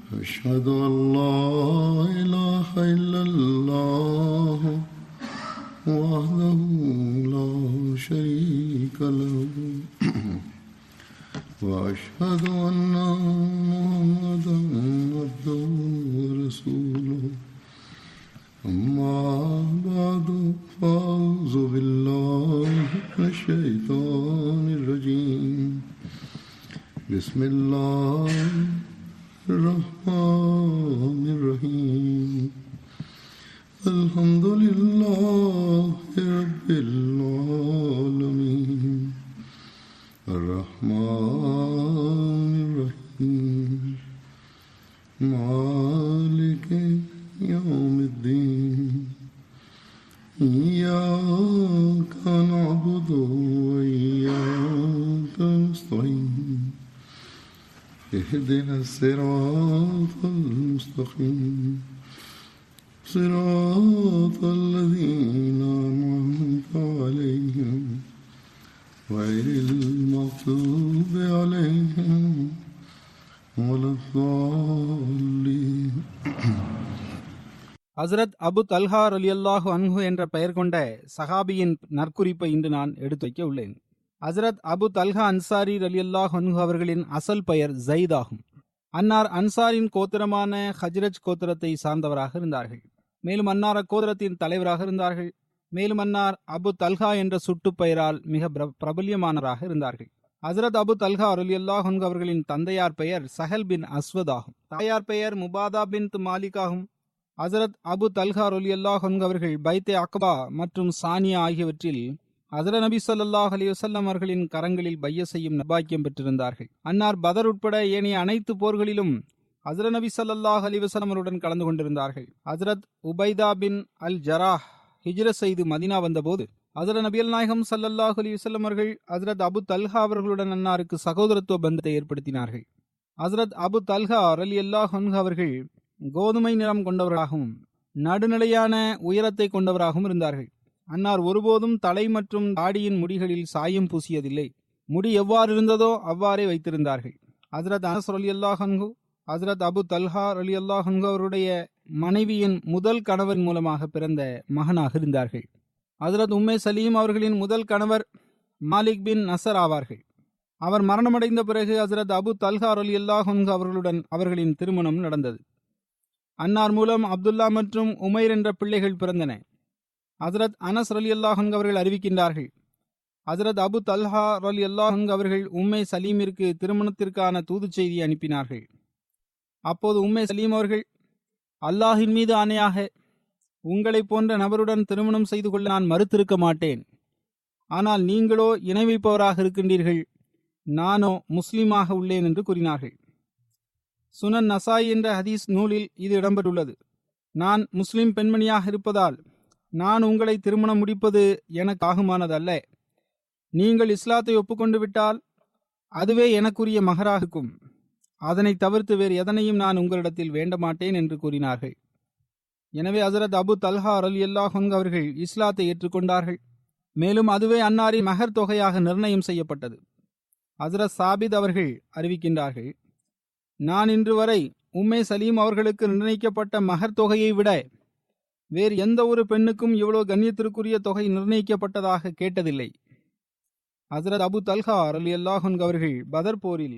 أشهد أن لا إله إلا الله وحده لا شريك له وأشهد أن محمدا عبده ورسوله أما بعد فأعوذ بالله من الشيطان الرجيم بسم الله الرحمن الرحيم الحمد لله رب العالمين الرحمن الرحيم مالك يوم الدين إياك نعبد وإياك نستعين اهدنا الصراط المستقيم صراط الذين أنعمت عليهم غير المغضوب عليهم ولا الضالين. ஹசரத் அபு தல்ஹா ரலியல்லாஹு அன்ஹு என்ற பெயர் கொண்ட சஹாபியின் நற்குறிப்பை இன்று நான் எடுத்து வைக்க உள்ளேன். ஹசரத் அபு தல்ஹா அன்சாரி ரலியல்லாஹு அன்ஹு அவர்களின் அசல் பெயர் ஜயித் ஆகும். அன்னார் அன்சாரின் கோத்திரமான ஹஜ்ரஜ் கோத்திரத்தை சார்ந்தவராக இருந்தார்கள். மேலும் அன்னார் அக்கோத்திரத்தின் தலைவராக இருந்தார்கள். மேலும் அன்னார் அபு தல்ஹா என்ற சுட்டு பெயரால் மிக பிரபல்யமானவராக இருந்தார்கள். ஹசரத் அபு தல்ஹா ரலியல்லாஹு அன்ஹு அவர்களின் தந்தையார் பெயர் சஹல் பின் அஸ்வத் ஆகும். தாயார் பெயர் முபாதா பின் மாலிக் ஆகும். ஹசரத் அபு தல்ஹா ரலியல்லாஹு அன்ஹு அவர்கள் பைத்தே அக்பா மற்றும் சானியா ஆகியவற்றில் ஹசரத் நபி ஸல்லல்லாஹு அலைஹி வஸல்லம் அவர்களின் கரங்களில் பைய செய்யும் நபாக்கியம் பெற்றிருந்தார்கள். அன்னார் பதர் உட்பட ஏனைய அனைத்து போர்களிலும் ஹசரத் நபி ஸல்லல்லாஹு அலைஹி வஸல்லம் அவருடன் கலந்து கொண்டிருந்தார்கள். ஹசரத் உபைதா பின் அல் ஜராஹ் ஹிஜ்ரத் செய்து மதீனா வந்தபோது ஹசரத் நபியல் நாயகம் ஸல்லல்லாஹு அலைஹி வஸல்லம் அவர்கள் ஹசரத் அபு தல்ஹா அவர்களுடன் அன்னாருக்கு சகோதரத்துவ பந்தத்தை ஏற்படுத்தினார்கள். ஹசரத் அபு தல்ஹா ரலியல்லாஹு அன்ஹு அவர்கள் கோதுமை நிறம் கொண்டவராகவும் நடுநிலையான உயரத்தை கொண்டவராகவும் இருந்தார்கள். அன்னார் ஒருபோதும் தலை மற்றும் தாடியின் முடிகளில் சாயம் பூசியதில்லை. முடி எவ்வாறு இருந்ததோ அவ்வாறே வைத்திருந்தார்கள். ஹசரத் அனஸ் ரலியல்லாஹு அன்ஹு ஹசரத் அபு தல்ஹா ரலியல்லாஹு அன்ஹு அவருடைய மனைவியின் முதல் கணவர் மூலமாக பிறந்த மகனாக இருந்தார்கள். ஹசரத் உம்மே சலீம் அவர்களின் முதல் கணவர் மாலிக் பின் நசர் ஆவார்கள். அவர் மரணமடைந்த பிறகு ஹசரத் அபு தல்ஹா ரலியல்லாஹு அன்ஹு அவர்களுடன் அவர்களின் திருமணம் நடந்தது. அன்னார் மூலம் அப்துல்லா மற்றும் உமைர் என்ற பிள்ளைகள் பிறந்தன. ஹசரத் அனஸ் ரலியல்லாஹு அன்ஹு அவர்கள் அறிவிக்கின்றார்கள், ஹசரத் அபு தல்ஹா ரலியல்லாஹு அன்ஹு அவர்கள் உம்மே சலீமிற்கு திருமணத்திற்கான தூது செய்தி அனுப்பினார்கள். அப்போது உம்மே சலீம் அவர்கள், அல்லாஹின் மீது ஆணையாக உங்களை போன்ற நபருடன் திருமணம் செய்து கொள்ள நான் மறுத்திருக்க மாட்டேன். ஆனால் நீங்களோ இணை வைப்பவராக இருக்கின்றீர்கள், நானோ முஸ்லீமாக உள்ளேன் என்று கூறினார்கள். சுனன் நசாய் என்ற ஹதீஸ் நூலில் இது இடம்பெற்றுள்ளது. நான் முஸ்லிம் பெண்மணியாக இருப்பதால் நான் உங்களை திருமணம் முடிப்பது எனக்கு ஆகுமானதல்ல. நீங்கள் இஸ்லாத்தை ஒப்புக்கொண்டு விட்டால் அதுவே எனக்குரிய மகராகும். அதனை தவிர்த்து வேறு எதனையும் நான் உங்களிடத்தில் வேண்ட மாட்டேன் என்று கூறினார்கள். எனவே ஹசரத் அபு தல்ஹா ரலியல்லாஹு அன்ஹு அவர்கள் இஸ்லாத்தை ஏற்றுக்கொண்டார்கள். மேலும் அதுவே அன்னாரின் மகர் தொகையாக நிர்ணயம் செய்யப்பட்டது. ஹசரத் சாபித் அவர்கள் அறிவிக்கின்றார்கள், நான் இன்று வரை உம்மே சலீம் அவர்களுக்கு நிர்ணயிக்கப்பட்ட மகர் தொகையை விட வேறு எந்த ஒரு பெண்ணுக்கும் இவ்வளவு கண்ணியத்திற்குரிய தொகை நிர்ணயிக்கப்பட்டதாக கேட்டதில்லை. ஹசரத் அபு தல்ஹா ரலியல்லாஹு அன்ஹு அவர்கள் பதர் போரில்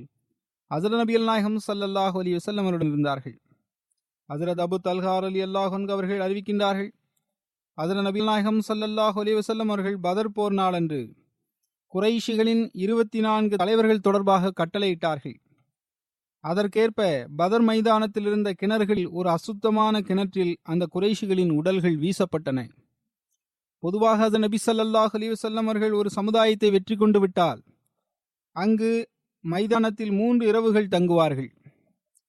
ஹசரத் நபியல் நாயகம் ஸல்லல்லாஹு அலைஹி வஸல்லம் அவருடன் இருந்தார்கள். ஹசரத் அபு தல்ஹா ரலியல்லாஹு அன்ஹு அவர்கள் அறிவிக்கின்றார்கள், ஹசரத் நபியல் நாயகம் ஸல்லல்லாஹு அலைஹி வஸல்லம் அவர்கள் பதர் போர் நாளன்று குறைஷிகளின் 24 தலைவர்கள் தொடர்பாக கட்டளையிட்டார்கள். அதற்கேற்ப பதர் மைதானத்தில் இருந்த கிணறுகளில் ஒரு அசுத்தமான கிணற்றில் அந்த குறைஷிகளின் உடல்கள் வீசப்பட்டன. பொதுவாக ஹசரத் நபி ஸல்லல்லாஹு அலைஹி வஸல்லம் அவர்கள் ஒரு சமுதாயத்தை வெற்றி கொண்டு விட்டால் அங்கு மைதானத்தில் 3 இரவுகள் தங்குவார்கள்.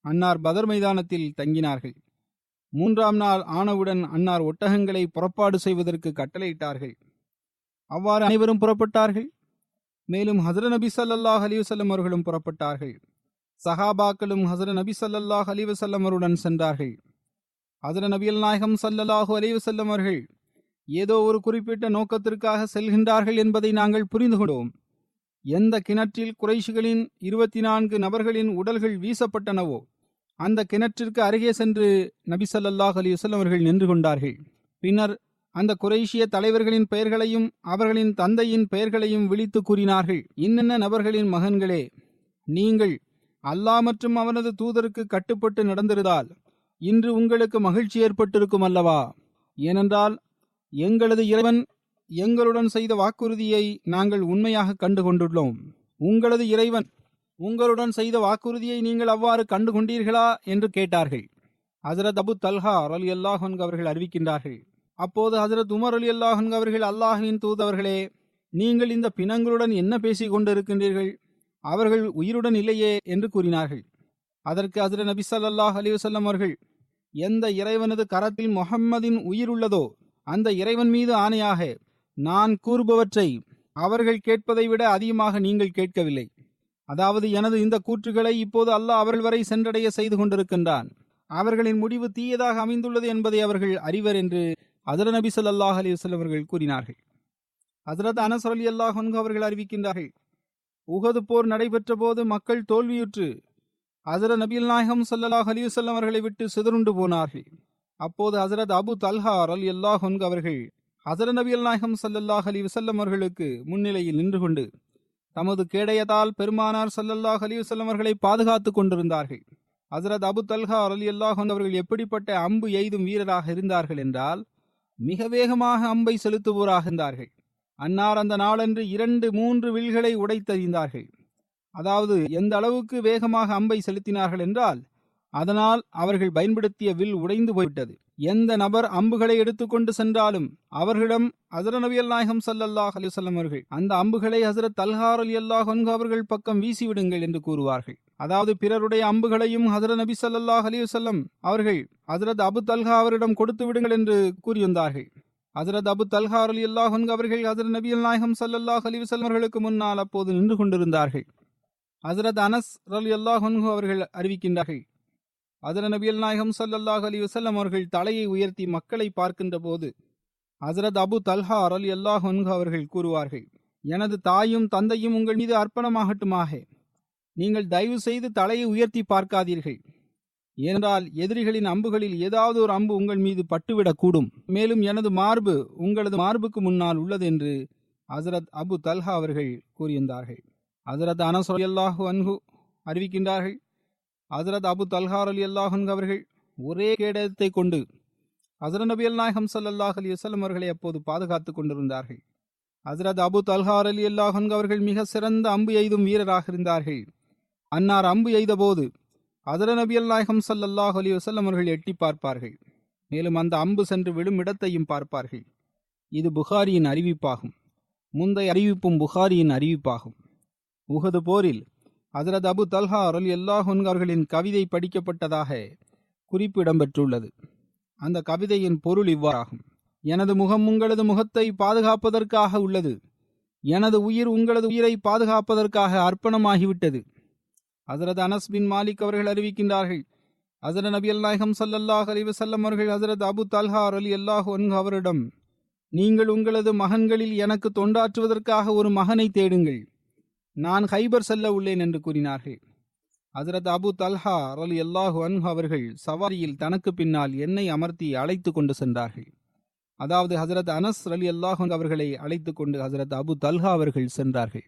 அன்னார் பதர் மைதானத்தில் தங்கினார்கள். 3ஆம் நாள் ஆனவுடன் அன்னார் ஒட்டகங்களை புறப்பாடு செய்வதற்கு கட்டளையிட்டார்கள். அவ்வாறு அனைவரும் புறப்பட்டார்கள். மேலும் ஹசரத் நபி ஸல்லல்லாஹு அலைஹி வஸல்லம் அவர்களும் புறப்பட்டார்கள். சஹாபாக்களும் ஹசரத் நபி ஸல்லல்லாஹு அலைஹி வஸல்லம் அவருடன் சென்றார்கள். ஹசரத் நபியல் நாயகம் ஸல்லல்லாஹு அலைஹி வஸல்லம் அவர்கள் ஏதோ ஒரு குறிப்பிட்ட நோக்கத்திற்காக செல்கின்றார்கள் என்பதை நாங்கள் புரிந்து கொண்டோம். எந்த கிணற்றில் குறைஷிகளின் 24 நபர்களின் உடல்கள் வீசப்பட்டனவோ அந்த கிணற்றிற்கு அருகே சென்று நபி ஸல்லல்லாஹு அலைஹி வஸல்லம் அவர்கள் நின்று கொண்டார்கள். பின்னர் அந்த குறைஷிய தலைவர்களின் பெயர்களையும் அவர்களின் தந்தையின் பெயர்களையும் விழித்து கூறினார்கள். இன்னென்ன நபர்களின் மகன்களே, நீங்கள் அல்லாஹ் மற்றும் அவனது தூதருக்கு கட்டுப்பட்டு நடந்திருந்தால் இன்று உங்களுக்கு மகிழ்ச்சி ஏற்பட்டிருக்கும் அல்லவா? ஏனென்றால் எங்களது இறைவன் எங்களுடன் செய்த வாக்குறுதியை நாங்கள் உண்மையாக கண்டு கொண்டுள்ளோம். உங்களது இறைவன் உங்களுடன் செய்த வாக்குறுதியை நீங்கள் அவ்வாறு கண்டு கொண்டீர்களா என்று கேட்டார்கள். ஹஜ்ரத் அபு தல்ஹா ரலியல்லாஹு அன்ஹு அவர்கள் அறிவிக்கின்றார்கள், அப்போது ஹஜ்ரத் உமர் ரலியல்லாஹு அன்ஹு அவர்கள், அல்லாஹ்வின் தூதவர்களே, நீங்கள் இந்த பிணங்களுடன் என்ன பேசிக் கொண்டிருக்கின்றீர்கள்? அவர்கள் உயிருடன் இல்லையே என்று கூறினார்கள். அதற்கு ஹஜ்ரத் நபி ஸல்லல்லாஹு அலைஹி வஸல்லம் அவர்கள், எந்த இறைவனது கரத்தில் முஹம்மதின் உயிர் உள்ளதோ அந்த இறைவன் மீது ஆணையாக நான் கூறுபவற்றை அவர்கள் கேட்பதை விட அதிகமாக நீங்கள் கேட்கவில்லை. அதாவது எனது இந்த கூற்றுகளை இப்போது அல்லாஹ் அவர்கள் வரை சென்றடைய செய்து கொண்டிருக்கின்றான். அவர்களின் முடிவு தீயதாக அமைந்துள்ளது என்பதை அவர்கள் அறிவர் என்று ஹஜ்ரத் நபி ஸல்லல்லாஹு அலைஹி வஸல்லம் அவர்கள் கூறினார்கள். ஹஜ்ரத் அனஸ் ரலியல்லாஹு அன்ஹு அவர்கள் அறிவிக்கின்றார்கள், உஹது போர் நடைபெற்ற போது மக்கள் தோல்வியுற்று ஹஜ்ரத் நபிகள் நாயகம் ஸல்லல்லாஹு அலைஹி வஸல்லம் அவர்களை விட்டு சிதறுண்டு போனார்கள். அப்போது ஹஜ்ரத் அபு தல்ஹா ரலியல்லாஹு அன்ஹு அவர்கள் ஹஜ்ரத் நபிகள் நாயகம் ஸல்லல்லாஹு அலைஹி வஸல்லம் அவர்களுக்கு முன்னிலையில் நின்று கொண்டு தமது கேடயத்தால் பெருமானார் ஸல்லல்லாஹு அலைஹி வஸல்லம் அவர்களை பாதுகாத்துக் கொண்டிருந்தார்கள். ஹஜ்ரத் அபு தல்ஹா ரலியல்லாஹு அன்ஹு அவர்கள் எப்படிப்பட்ட அம்பு எய்தும் வீரராக இருந்தார்கள் என்றால், மிக வேகமாக அம்பை செலுத்துவோராக இருந்தார்கள். அன்னார் அந்த நாளன்று 2-3 வில்களை உடைத்தறிந்தார்கள். அதாவது எந்த அளவுக்கு வேகமாக அம்பை செலுத்தினார்கள் என்றால், அதனால் அவர்கள் பயன்படுத்திய வில் உடைந்து போய்விட்டது. எந்த நபர் அம்புகளை எடுத்துக்கொண்டு சென்றாலும் அவர்களிடம் ஹஜ்ரத் நபிகள் நாயகம் ஸல்லல்லாஹு அலைஹி வஸல்லம் அவர்கள் அந்த அம்புகளை ஹஜ்ரத் தல்ஹா ரலியல்லாஹு அன்ஹு அவர்கள் பக்கம் வீசிவிடுங்கள் என்று கூறுவார்கள். அதாவது பிறருடைய அம்புகளையும் ஹஜ்ரத் நபி ஸல்லல்லாஹு அலைஹி வஸல்லம் அவர்கள் ஹஜ்ரத் அபு தல்ஹா அவரிடம் கொடுத்து விடுங்கள் என்று கூறியிருந்தார்கள். ஹஜ்ரத் அபு தல்ஹா ரலியல்லாஹு அன்ஹு அவர்கள் ஹஜ்ரத் நபிகள் நாயகம் ஸல்லல்லாஹு அலைஹி வஸல்லம் அவர்களுக்கு முன்னால் அப்போது நின்று கொண்டிருந்தார்கள். ஹஜ்ரத் அனஸ் ரலியல்லாஹு அன்ஹு அவர்கள் அறிவிக்கின்றார்கள், ஹஜ்ரத் நபிகள் நாயகம் ஸல்லல்லாஹு அலைஹி வஸல்லம் அவர்கள் தலையை உயர்த்தி மக்களை பார்க்கின்ற போது ஹஜ்ரத் அபு தல்ஹா ரலியல்லாஹு அன்ஹு அவர்கள் கூறுவார்கள், எனது தாயும் தந்தையும் உங்கள் மீது அர்ப்பணமாகட்டுமாக, நீங்கள் தயவு செய்து தலையை உயர்த்தி பார்க்காதீர்கள். ஏனென்றால் எதிரிகளின் அம்புகளில் ஏதாவது ஒரு அம்பு உங்கள் மீது பட்டுவிடக்கூடும். மேலும் எனது மார்பு உங்களது மார்புக்கு முன்னால் உள்ளது என்று ஹஜ்ரத் அபு தல்ஹா அவர்கள் கூறியிருந்தார்கள். ஹஜ்ரத் அனஸ் ரலியல்லாஹு அன்ஹு அறிவிக்கின்றார்கள், ஹஜ்ரத் அபு தல்ஹா ரலியல்லாஹு அன்ஹு அவர்கள் ஒரே கேடயத்தை கொண்டு ஹஜ்ரத் நபிகள் நாயகம் ஸல்லல்லாஹு அலைஹி வஸல்லம் அவர்களை அப்போது பாதுகாத்துக் கொண்டிருந்தார்கள். ஹஜ்ரத் அபு தல்ஹா ரலியல்லாஹு அன்ஹு அவர்கள் மிக சிறந்த அம்பு எய்தும் வீரராக இருந்தார்கள். அன்னார் அம்பு எய்த போது ஹஜ்ரத் நபிகள் நாயகம் ஸல்லல்லாஹு அலைஹி வஸல்லம் அவர்கள் எட்டி பார்ப்பார்கள். மேலும் அந்த அம்பு சென்று விழும் இடத்தையும் பார்ப்பார்கள். இது புகாரியின் அறிவிப்பாகும். முந்தைய அறிவிப்பும் புகாரியின் அறிவிப்பாகும். உஹது போரில் ஹஜ்ரத் அபு தல்ஹா ரலியல்லாஹு அன்ஹு அவர்களின் கவிதை படிக்கப்பட்டதாக குறிப்பு இடம்பெற்றுள்ளது. அந்த கவிதையின் பொருள் இவ்வாறாகும்: எனது முகம் உங்களது முகத்தை பாதுகாப்பதற்காக உள்ளது, எனது உயிர் உங்களது உயிரை பாதுகாப்பதற்காக அர்ப்பணமாகிவிட்டது. ஹஜ்ரத் அனஸ் பின் மாலிக் அவர்கள் அறிவிக்கின்றார்கள், ஹஜ்ரத் நபிகள் நாயகம் ஸல்லல்லாஹு அலைஹி வஸல்லம் அவர்கள் ஹஜ்ரத் அபு தல்ஹா ரலியல்லாஹு அன்ஹு அவரிடம், நீங்கள் உங்களது மகன்களில் எனக்கு தொண்டாற்றுவதற்காக ஒரு மகனை தேடுங்கள், நான் ஹைபர் செல்ல உள்ளேன் என்று கூறினார்கள். ஹஜ்ரத் அபு தல்ஹா ரலியல்லாஹு அன்ஹு அவர்கள் சவாரியில் தனக்கு பின்னால் என்னை அமர்த்தி அழைத்து கொண்டு சென்றார்கள். அதாவது ஹஜ்ரத் அனஸ் ரலியல்லாஹு அன்ஹு அவர்களை அழைத்து கொண்டு ஹஜ்ரத் அபு தல்ஹா அவர்கள் சென்றார்கள்.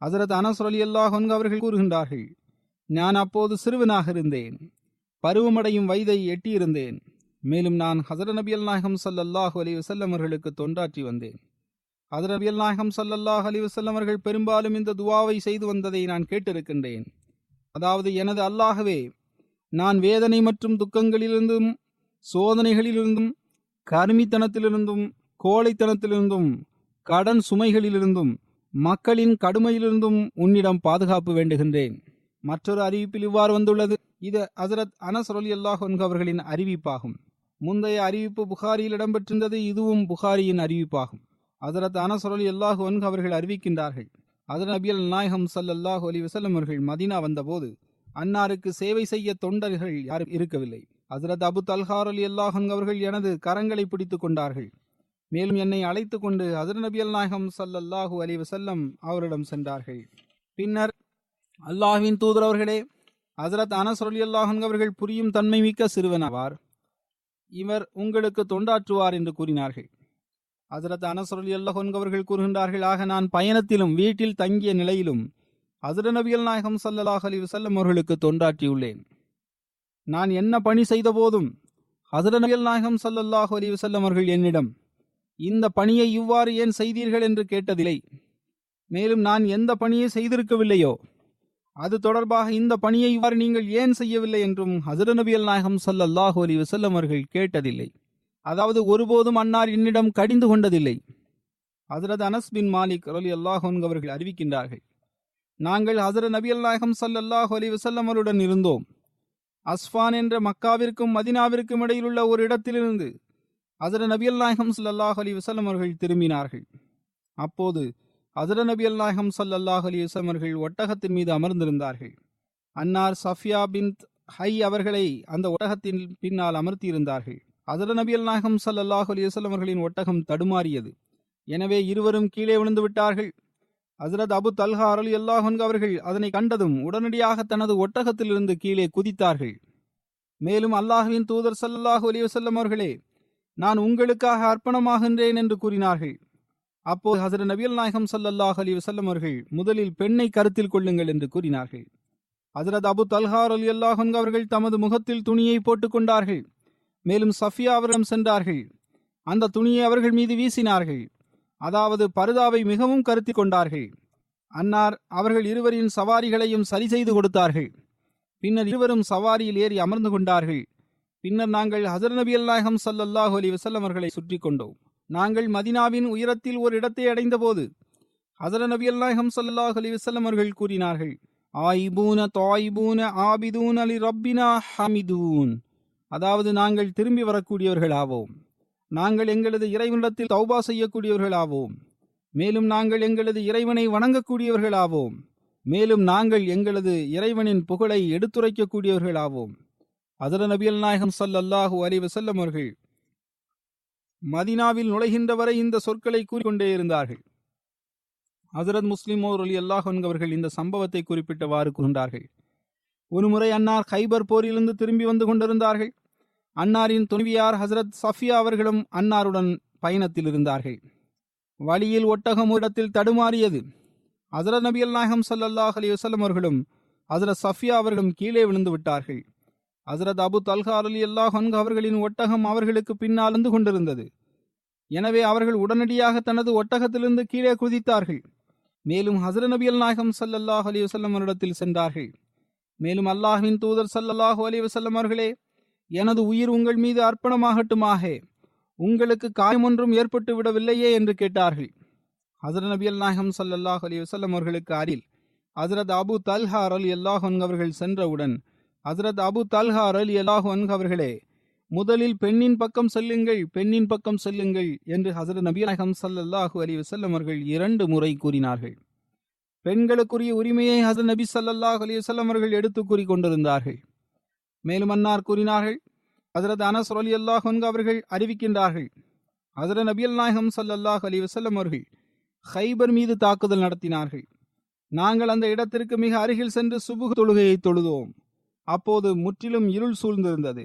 ஹஜ்ரத் அனஸ் ரலியல்லாஹு அன்ஹு அவர்கள் கூறுகின்றார்கள், நான் அப்போது சிறுவனாக இருந்தேன், பருவமடையும் வயதை எட்டியிருந்தேன். மேலும் நான் ஹஜ்ரத் நபிகள் நாயகம் ஸல்லல்லாஹு அலைஹி வஸல்லம் அவர்களுக்கு தொண்டாற்றி வந்தேன். ஹஜ்ரத் நபிகள் நாயகம் ஸல்லல்லாஹு அலைஹி வஸல்லம் அவர்கள் பெரும்பாலும் இந்த துஆவை செய்து வந்ததை நான் கேட்டிருக்கின்றேன். அதாவது, எனது அல்லாஹ்வே, நான் வேதனை மற்றும் துக்கங்களிலிருந்தும் சோதனைகளிலிருந்தும் கருமித்தனத்திலிருந்தும் கோழைத்தனத்திலிருந்தும் கடன் சுமைகளிலிருந்தும் மக்களின் கடுமையிலிருந்தும் உன்னிடம் பாதுகாப்பு வேண்டுகின்றேன். மற்றொரு அறிவிப்பில் இவ்வாறு வந்துள்ளது. இது ஹஜ்ரத் அனஸ் ரலியல்லாஹு அன்ஹு அவர்களின் அறிவிப்பாகும். முந்தைய அறிவிப்பு புகாரியில் இடம்பெற்றிருந்தது. இதுவும் புகாரியின் அறிவிப்பாகும். ஹஜ்ரத் அனஸ் ரலியல்லாஹு அன்ஹு அவர்கள் அறிவிக்கின்றார்கள், ஹஜ்ரத் நபிகள் நாயகம் ஸல்லல்லாஹு அலைஹி வஸல்லம் அவர்கள் மதீனா வந்தபோது அன்னாருக்கு சேவை செய்ய தொண்டர்கள் யாரும் இருக்கவில்லை. ஹஜ்ரத் அபு தல்ஹா ரலியல்லாஹு அன்ஹு அவர்கள் எனது கரங்களை பிடித்து கொண்டார்கள். மேலும் என்னை அழைத்து கொண்டு ஹஜ்ரத் நபிகள் நாயகம் ஸல்லல்லாஹு அலைஹி வஸல்லம் அவரிடம் சென்றார்கள். பின்னர், அல்லாஹ்வின் தூதர் அவர்களே, ஹசரத் அனஸ் ரலியல்லாஹு அன்ஹு அவர்கள் புரியும் தன்மை மிக்க சிறுவனாவார், இவர் உங்களுக்கு தொண்டாற்றுவார் என்று கூறினார்கள். ஹசரத் அனஸ் ரலியல்லாஹு அன்ஹு அவர்கள் கூறுகின்றார்கள், ஆக நான் பயணத்திலும் வீட்டில் தங்கிய நிலையிலும் ஹசரத் நபிகள் நாயகம் ஸல்லல்லாஹு அலைஹி வஸல்லம் அவர்களுக்கு தொண்டாற்றியுள்ளேன். நான் என்ன பணி செய்த போதும் ஹசரத் நபிகள் நாயகம் ஸல்லல்லாஹு அலைஹி வஸல்லம் அவர்கள் என்னிடம் இந்த பணியை இவ்வாறு ஏன் செய்தீர்கள் என்று கேட்டதில்லை. மேலும் நான் எந்த பணியை செய்திருக்கவில்லையோ அது தொடர்பாக இந்த பணியை இவ்வாறு நீங்கள் ஏன் செய்யவில்லை என்றும் ஹசரத் நபிகள் நாயகம் ஸல்லல்லாஹு அலைஹி வஸல்லம் அவர்கள் கேட்டதில்லை. அதாவது ஒருபோதும் அன்னார் என்னிடம் கடிந்து கொண்டதில்லை. ஹசரத் அனஸ் பின் மாலிக் ரலியல்லாஹு அன்ஹு அவர்கள் அறிவிக்கின்றார்கள், நாங்கள் ஹசரத் நபிகள் நாயகம் ஸல்லல்லாஹு அலைஹி வஸல்லம் அவருடன் இருந்தோம். அஸ்ஃபான் என்ற மக்காவிற்கும் மதினாவிற்கும் இடையில் உள்ள ஒரு இடத்திலிருந்து ஹசரத் நபிகள் நாயகம் ஸல்லல்லாஹு அலைஹி வஸல்லம் அவர்கள் திரும்பினார்கள். அப்போது ஹசரத் நபிகள் நாயகம் ஸல்லல்லாஹு அலைஹி வஸல்லம் அவர்கள் ஒட்டகத்தின் மீது அமர்ந்திருந்தார்கள். அன்னார் சஃபியா பின்த் ஹை அவர்களை அந்த ஒட்டகத்தின் பின்னால் அமர்த்தியிருந்தார்கள். ஹசரத் நபிகள் நாயகம் ஸல்லல்லாஹு அலைஹி வஸல்லம் அவர்களின் ஒட்டகம் தடுமாறியது. எனவே இருவரும் கீழே விழுந்து விட்டார்கள். ஹசரத் அபு தல்ஹா ரலியல்லாஹு அன்ஹு அவர்கள் அதனை கண்டதும் உடனடியாக தனது ஒட்டகத்திலிருந்து கீழே குதித்தார்கள். மேலும் அல்லாஹ்வின் தூதர் ஸல்லல்லாஹு அலைஹி வஸல்லம் அவர்களே, நான் உங்களுக்காக அர்ப்பணமாகின்றேன் என்று கூறினார்கள். அப்போது ஹசரத் நபிகள் நாயகம் ஸல்லல்லாஹு அலைஹி வஸல்லம் அவர்கள் முதலில் பெண்ணை கருத்தில் கொள்ளுங்கள் என்று கூறினார்கள். ஹசரத் அபு தல்ஹா ரலியல்லாஹு அன்ஹு அவர்கள் தமது முகத்தில் துணியை போட்டுக் கொண்டார்கள். மேலும் சஃபியா அவரிடம் சென்றார்கள். அந்த துணியை அவர்கள் மீது வீசினார்கள். அதாவது பர்தாவை மிகவும் கருத்தில் கொண்டார்கள். அன்னார் அவர்கள் இருவரின் சவாரிகளையும் சரி செய்து கொடுத்தார்கள். பின்னர் இருவரும் சவாரியில் ஏறி அமர்ந்து கொண்டார்கள். பின்னர் நாங்கள் ஹசரத் நபிகள் நாயகம் ஸல்லல்லாஹு அலைஹி வஸல்லம் அவர்களை சுற்றி கொண்டோம். நாங்கள் மதினாவின் உயரத்தில் ஒரு இடத்தை அடைந்த போது ஹசரத் நபிகள் நாயகம் ஸல்லல்லாஹு அலைஹி வஸல்லம் அவர்கள் கூறினார்கள், ஆயிபூன தாயிபூன ஆபிதூன லி ரப்பினா ஹமிதூன். அதாவது நாங்கள் திரும்பி வரக்கூடியவர்கள் ஆவோம், நாங்கள் எங்களது இறைவனிடத்தில் தௌபா செய்யக்கூடியவர்களாவோம், மேலும் நாங்கள் எங்களது இறைவனை வணங்கக்கூடியவர்களாவோம், மேலும் நாங்கள் எங்களது இறைவனின் புகழை எடுத்துரைக்கக்கூடியவர்களாவோம். ஹசரத் நபிகள் நாயகம் ஸல்லல்லாஹு அலைஹி வஸல்லம் அவர்கள் மதீனாவில் நுழைகின்ற வரை இந்த சொற்களை கூறிக்கொண்டே இருந்தார்கள். ஹசரத் முஸ்லிம் ரலியல்லாஹு அன்ஹு அவர்கள் இந்த சம்பவத்தை குறிப்பிட்டவாறு கூறினார்கள், ஒருமுறை அன்னார் கைபர் போரிலிருந்து திரும்பி வந்து கொண்டிருந்தார்கள். அன்னாரின் துணைவியார் ஹசரத் சஃபியா அவர்களும் அன்னாருடன் பயணத்தில் இருந்தார்கள். வழியில் ஒட்டகம் இடத்தில் தடுமாறியது. ஹசரத் நபிகள் நாயகம் ஸல்லல்லாஹு அலைஹி வஸல்லம் அவர்களும் ஹசரத் சஃபியா அவர்களும் கீழே விழுந்து விட்டார்கள். ஹசரத் அபு தல்ஹா ரலியல்லாஹு அன்ஹு அவர்களின் ஒட்டகம் அவர்களுக்கு பின்னால் வந்து கொண்டிருந்தது. எனவே அவர்கள் உடனடியாக தனது ஒட்டகத்திலிருந்து கீழே குதித்தார்கள். மேலும் ஹசரத் நபிகள் நாயகம் ஸல்லல்லாஹு அலைஹி வஸல்லம் அவரிடத்தில் சென்றார்கள். மேலும் அல்லாஹ்வின் தூதர் ஸல்லல்லாஹு அலைஹி வஸல்லம் அவர்களே, எனது உயிர் உங்கள் மீது அர்ப்பணமாகட்டுமாக, உங்களுக்கு காயம் ஒன்றும் ஏற்பட்டு விடவில்லையே என்று கேட்டார்கள். ஹசரத் நபிகள் நாயகம் ஸல்லல்லாஹு அலைஹி வஸல்லம் அவர்களுக்கு அருகில் ஹசரத் அபு தல்ஹா ரலியல்லாஹு அன்ஹு அவர்கள் சென்றவுடன் ஹசரத் அபு தல்ஹா ரலியல்லாஹு அன்ஹு அவர்களே, முதலில் பெண்ணின் பக்கம் செல்லுங்கள், பெண்ணின் பக்கம் செல்லுங்கள் என்று ஹசரத் நபிகள் நாயகம் ஸல்லல்லாஹு அலைஹி வஸல்லம் அவர்கள் 2 முறை கூறினார்கள். பெண்களுக்குரிய உரிமையை ஹசரத் நபி ஸல்லல்லாஹு அலைஹி வஸல்லம் அவர்கள் எடுத்து கூறிக்கொண்டிருந்தார்கள். மேலும் அன்னார் கூறினார்கள், ஹசரத் அனஸ் ரலியல்லாஹு அன்ஹு அவர்கள் அறிவிக்கின்றார்கள், ஹசரத் நபிகள் நாயகம் ஸல்லல்லாஹு அலைஹி வஸல்லம் அவர்கள் கைபர் மீது தாக்குதல் நடத்தினார்கள். நாங்கள் அந்த இடத்திற்கு மிக அருகில் சென்று சுபுஹ் தொழுகையை தொழுதோம். அப்போது முற்றிலும் இருள் சூழ்ந்திருந்தது.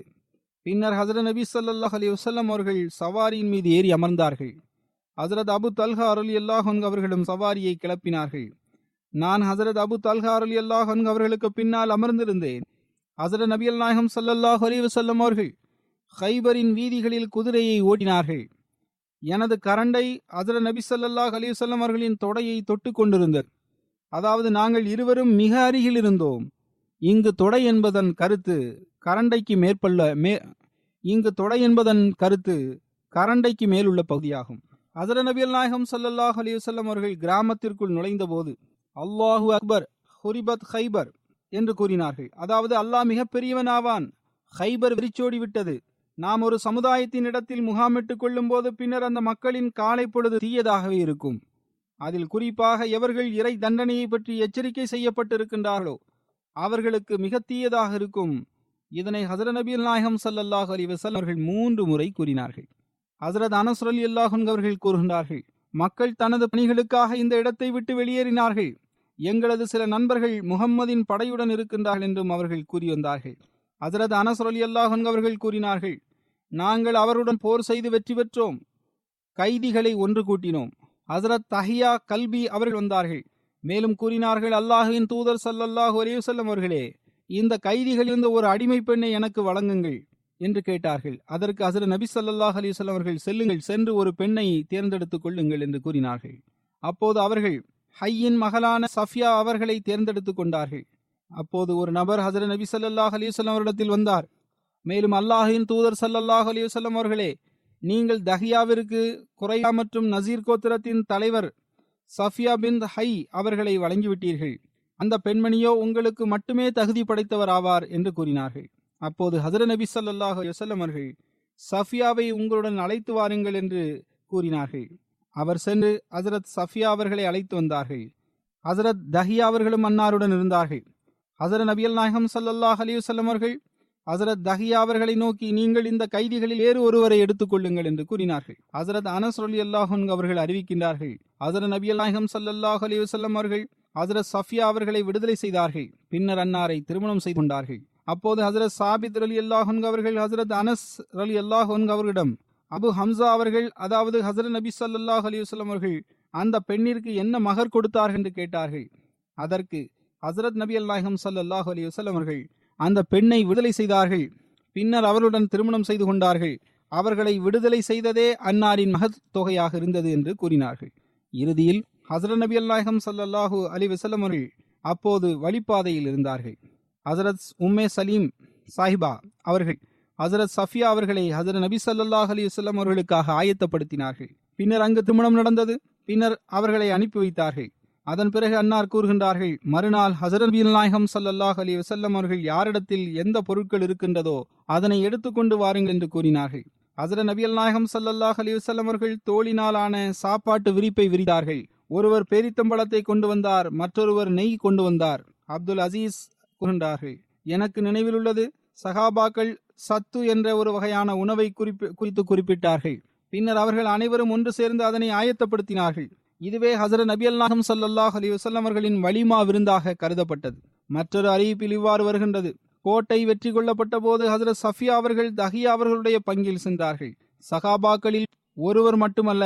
பின்னர் ஹசரத் நபி ஸல்லல்லாஹு அலைஹி வஸல்லம் அவர்கள் சவாரியின் மீது ஏறி அமர்ந்தார்கள். ஹசரத் அபு தல்ஹா ரலியல்லாஹு அன்ஹு அவர்களும் சவாரியை கிளப்பினார்கள். நான் ஹசரத் அபு தல்ஹா ரலியல்லாஹு அன்ஹு அவர்களுக்கு பின்னால் அமர்ந்திருந்தேன். ஹசரத் நபிகள் நாயகம் ஸல்லல்லாஹு அலைஹி வஸல்லம் அவர்கள் கைபரின் வீதிகளில் குதிரையை ஓட்டினார்கள். எனது கரண்டை ஹசரத் நபி ஸல்லல்லாஹு அலைஹி வஸல்லம் அவர்களின் தொடையை தொட்டு கொண்டிருந்தது. அதாவது நாங்கள் இருவரும் மிக அருகில் இருந்தோம். இங்கு தொடை என்பதன் கருத்து கரண்டைக்கு கரண்டைக்கு மேலுள்ள பகுதியாகும். ஹசரத் நபிகள் நாயகம் ஸல்லல்லாஹு அலைஹி வஸல்லம் அவர்கள் கிராமத்திற்குள் நுழைந்த போது அல்லாஹு அக்பர் ஹுரிபத் கைபர் என்று கூறினார்கள். அதாவது அல்லாஹ் மிகப்பெரியவனாவான், கைபர் வெறிச்சோடி விட்டது. நாம் ஒரு சமுதாயத்தின் இடத்தில் முகாமிட்டுக் கொள்ளும் போது பின்னர் அந்த மக்களின் காலை பொழுது தீயதாகவே இருக்கும். அதில் குறிப்பாக எவர்கள் இறை தண்டனையை பற்றி எச்சரிக்கை செய்யப்பட்டிருக்கின்றார்களோ அவர்களுக்கு மிக தீயதாக இருக்கும். இதனை ஹசரத் நபிகள் நாயகம் ஸல்லல்லாஹு அலைஹி வஸல்லம் அவர்கள் 3 முறை கூறினார்கள். ஹசரத் அனஸ் ரலியல்லாஹு அன்ஹு அவர்கள் கூறுகின்றார்கள், மக்கள் தனது பணிகளுக்காக இந்த இடத்தை விட்டு வெளியேறினார்கள். எங்களது சில நண்பர்கள் முகம்மதின் படையுடன் இருக்கின்றார்கள் என்றும் அவர்கள் கூறி வந்தார்கள். ஹஜ்ரத் அனஸ் ரலியல்லாஹு அன்ஹு அவர்கள் கூறினார்கள், நாங்கள் அவருடன் போர் செய்து வெற்றி பெற்றோம். கைதிகளை ஒன்று கூட்டினோம். ஹஜ்ரத் தஹியா கல்பி அவர்கள் வந்தார்கள். மேலும் கூறினார்கள், அல்லாஹ்வின் தூதர் ஸல்லல்லாஹு அலைஹி வஸல்லம் அவர்களே, இந்த கைதிகளிலிருந்து ஒரு அடிமை பெண்ணை எனக்கு வழங்குங்கள் என்று கேட்டார்கள். அதற்கு ஹஜ்ரத் நபி ஸல்லல்லாஹு அலைஹி வஸல்லம் அவர்கள், செல்லுங்கள், சென்று ஒரு பெண்ணை தேர்ந்தெடுத்துக் கொள்ளுங்கள் என்று கூறினார்கள். அப்போது அவர்கள் ஹையின் மகளான சஃபியா அவர்களை தேர்ந்தெடுத்துக் கொண்டார்கள். அப்போது ஒரு நபர் ஹஜ்ரத் நபி ஸல்லல்லாஹு அலைஹி வஸல்லம் அவரிடத்தில் வந்தார். மேலும் அல்லாஹ்வின் தூதர் ஸல்லல்லாஹு அலைஹி வஸல்லம் அவர்களே, நீங்கள் தஹியாவிற்கு குரையா மற்றும் நசீர் கோத்திரத்தின் தலைவர் சஃபியா பின் ஹை அவர்களை வழங்கிவிட்டீர்கள். அந்த பெண்மணியோ உங்களுக்கு மட்டுமே தகுதி படைத்தவர் ஆவார் என்று கூறினார்கள். அப்போது ஹஜ்ரத் நபி ஸல்லல்லாஹு அலைஹி வஸல்லம் அவர்கள், சஃபியாவை உங்களுடன் அழைத்து வாருங்கள் என்று கூறினார்கள். அவர் சென்று ஹஜ்ரத் சஃபியா அவர்களை அழைத்து வந்தார்கள். ஹஜ்ரத் தஹியா அவர்களும் அன்னாருடன் இருந்தார்கள். ஹஜ்ரத் நபியல் நாயகம் ஸல்லல்லாஹு அலைஹி வஸல்லம் அவர்கள் ஹஜ்ரத் தஹியா அவர்களை நோக்கி, நீங்கள் இந்த கைதிகளில் வேறு ஒருவரை எடுத்துக் கொள்ளுங்கள் என்று கூறினார்கள். ஹஜ்ரத் அனஸ் ரலியல்லாஹு அன்ஹு அவர்கள் அறிவிக்கின்றார்கள், ஹஜ்ரத் நபியல் நாயகம் ஸல்லல்லாஹு அலைஹி வஸல்லம் அவர்கள் ஹஜ்ரத் சஃபியா அவர்களை விடுதலை செய்தார்கள். பின்னர் அன்னாரை திருமணம் செய்து கொண்டார்கள். அப்போது ஹஜ்ரத் சாபித் ரலியல்லாஹு அன்ஹு அவர்கள் ஹஜ்ரத் அனஸ் ரலியல்லாஹு அன்ஹு அவர்களிடம், அபு ஹம்சா அவர்கள், அதாவது ஹஜ்ரத் நபி ஸல்லல்லாஹு அலைஹி வஸல்லம் அவர்கள் அந்த பெண்ணிற்கு என்ன மகர் கொடுத்தார்கள் என்று கேட்டார்கள். அதற்கு ஹஜ்ரத் நபியல் நாயகம் ஸல்லல்லாஹு அலைஹி வஸல்லம் அவர்கள் அந்த பெண்ணை விடுதலை செய்தார்கள். பின்னர் அவருடன் திருமணம் செய்து கொண்டார்கள். அவர்களை விடுதலை செய்ததே அன்னாரின் மகத் தொகையாக இருந்தது என்று கூறினார்கள். இறுதியில் ஹஜ்ரத் நபியல் நாயகம் ஸல்லல்லாஹு அலைஹி வஸல்லம் அவர்கள் அப்போது வழிபாதையில் இருந்தார்கள். ஹஜ்ரத் உம்மே சலீம் சாஹிபா அவர்கள் ஹஜ்ரத் சஃபியா அவர்களை ஹஜ்ரத் நபி ஸல்லல்லாஹு அலைஹி வஸல்லம் அவர்களுக்காக ஆயத்தப்படுத்தினார்கள். பின்னர் அங்கு திருமணம் நடந்தது. பின்னர் அவர்களை அனுப்பி வைத்தார்கள். அதன் பிறகு அன்னார் கூறுகின்றார்கள், மறுநாள் ஹஜ்ரத் நபியல் நாயகம் ஸல்லல்லாஹு அலைஹி வஸல்லம் அவர்கள் யாரிடத்தில் எந்த பொருட்கள் இருக்கின்றதோ அதனை எடுத்துக்கொண்டு வாருங்கள் என்று கூறினார்கள். ஹஜ்ரத் நபியல் நாயகம் ஸல்லல்லாஹு அலைஹி வஸல்லம் அவர்கள் தோளினாலான சாப்பாட்டு விரிப்பை விரித்தார்கள். ஒருவர் பேரித்தம்பழத்தை கொண்டு வந்தார், மற்றொருவர் நெய் கொண்டு வந்தார். அப்துல் அசீஸ் கூறுகின்றார்கள், எனக்கு நினைவில் உள்ளது, சஹாபாக்கள் சத்து என்ற ஒரு வகையான உணவை குறித்து குறிப்பிட்டார்கள். பின்னர் அவர்கள் அனைவரும் ஒன்று சேர்ந்து அதனை ஆயத்தப்படுத்தினார்கள். இதுவே ஹஜ்ரத் நபியல் நாயகம் ஸல்லல்லாஹு அலைஹி வஸல்லம் அவர்களின் வலிமா விருந்தாக கருதப்பட்டது. மற்றொரு அறிவிப்பில் இவ்வாறு வருகின்றது, கோட்டை வெற்றி கொள்ளப்பட்ட போது ஹஜ்ரத் சஃபியா அவர்கள் தஹியா அவர்களுடைய பங்கில் சென்றார்கள். சஹாபாக்களில் ஒருவர் மட்டுமல்ல,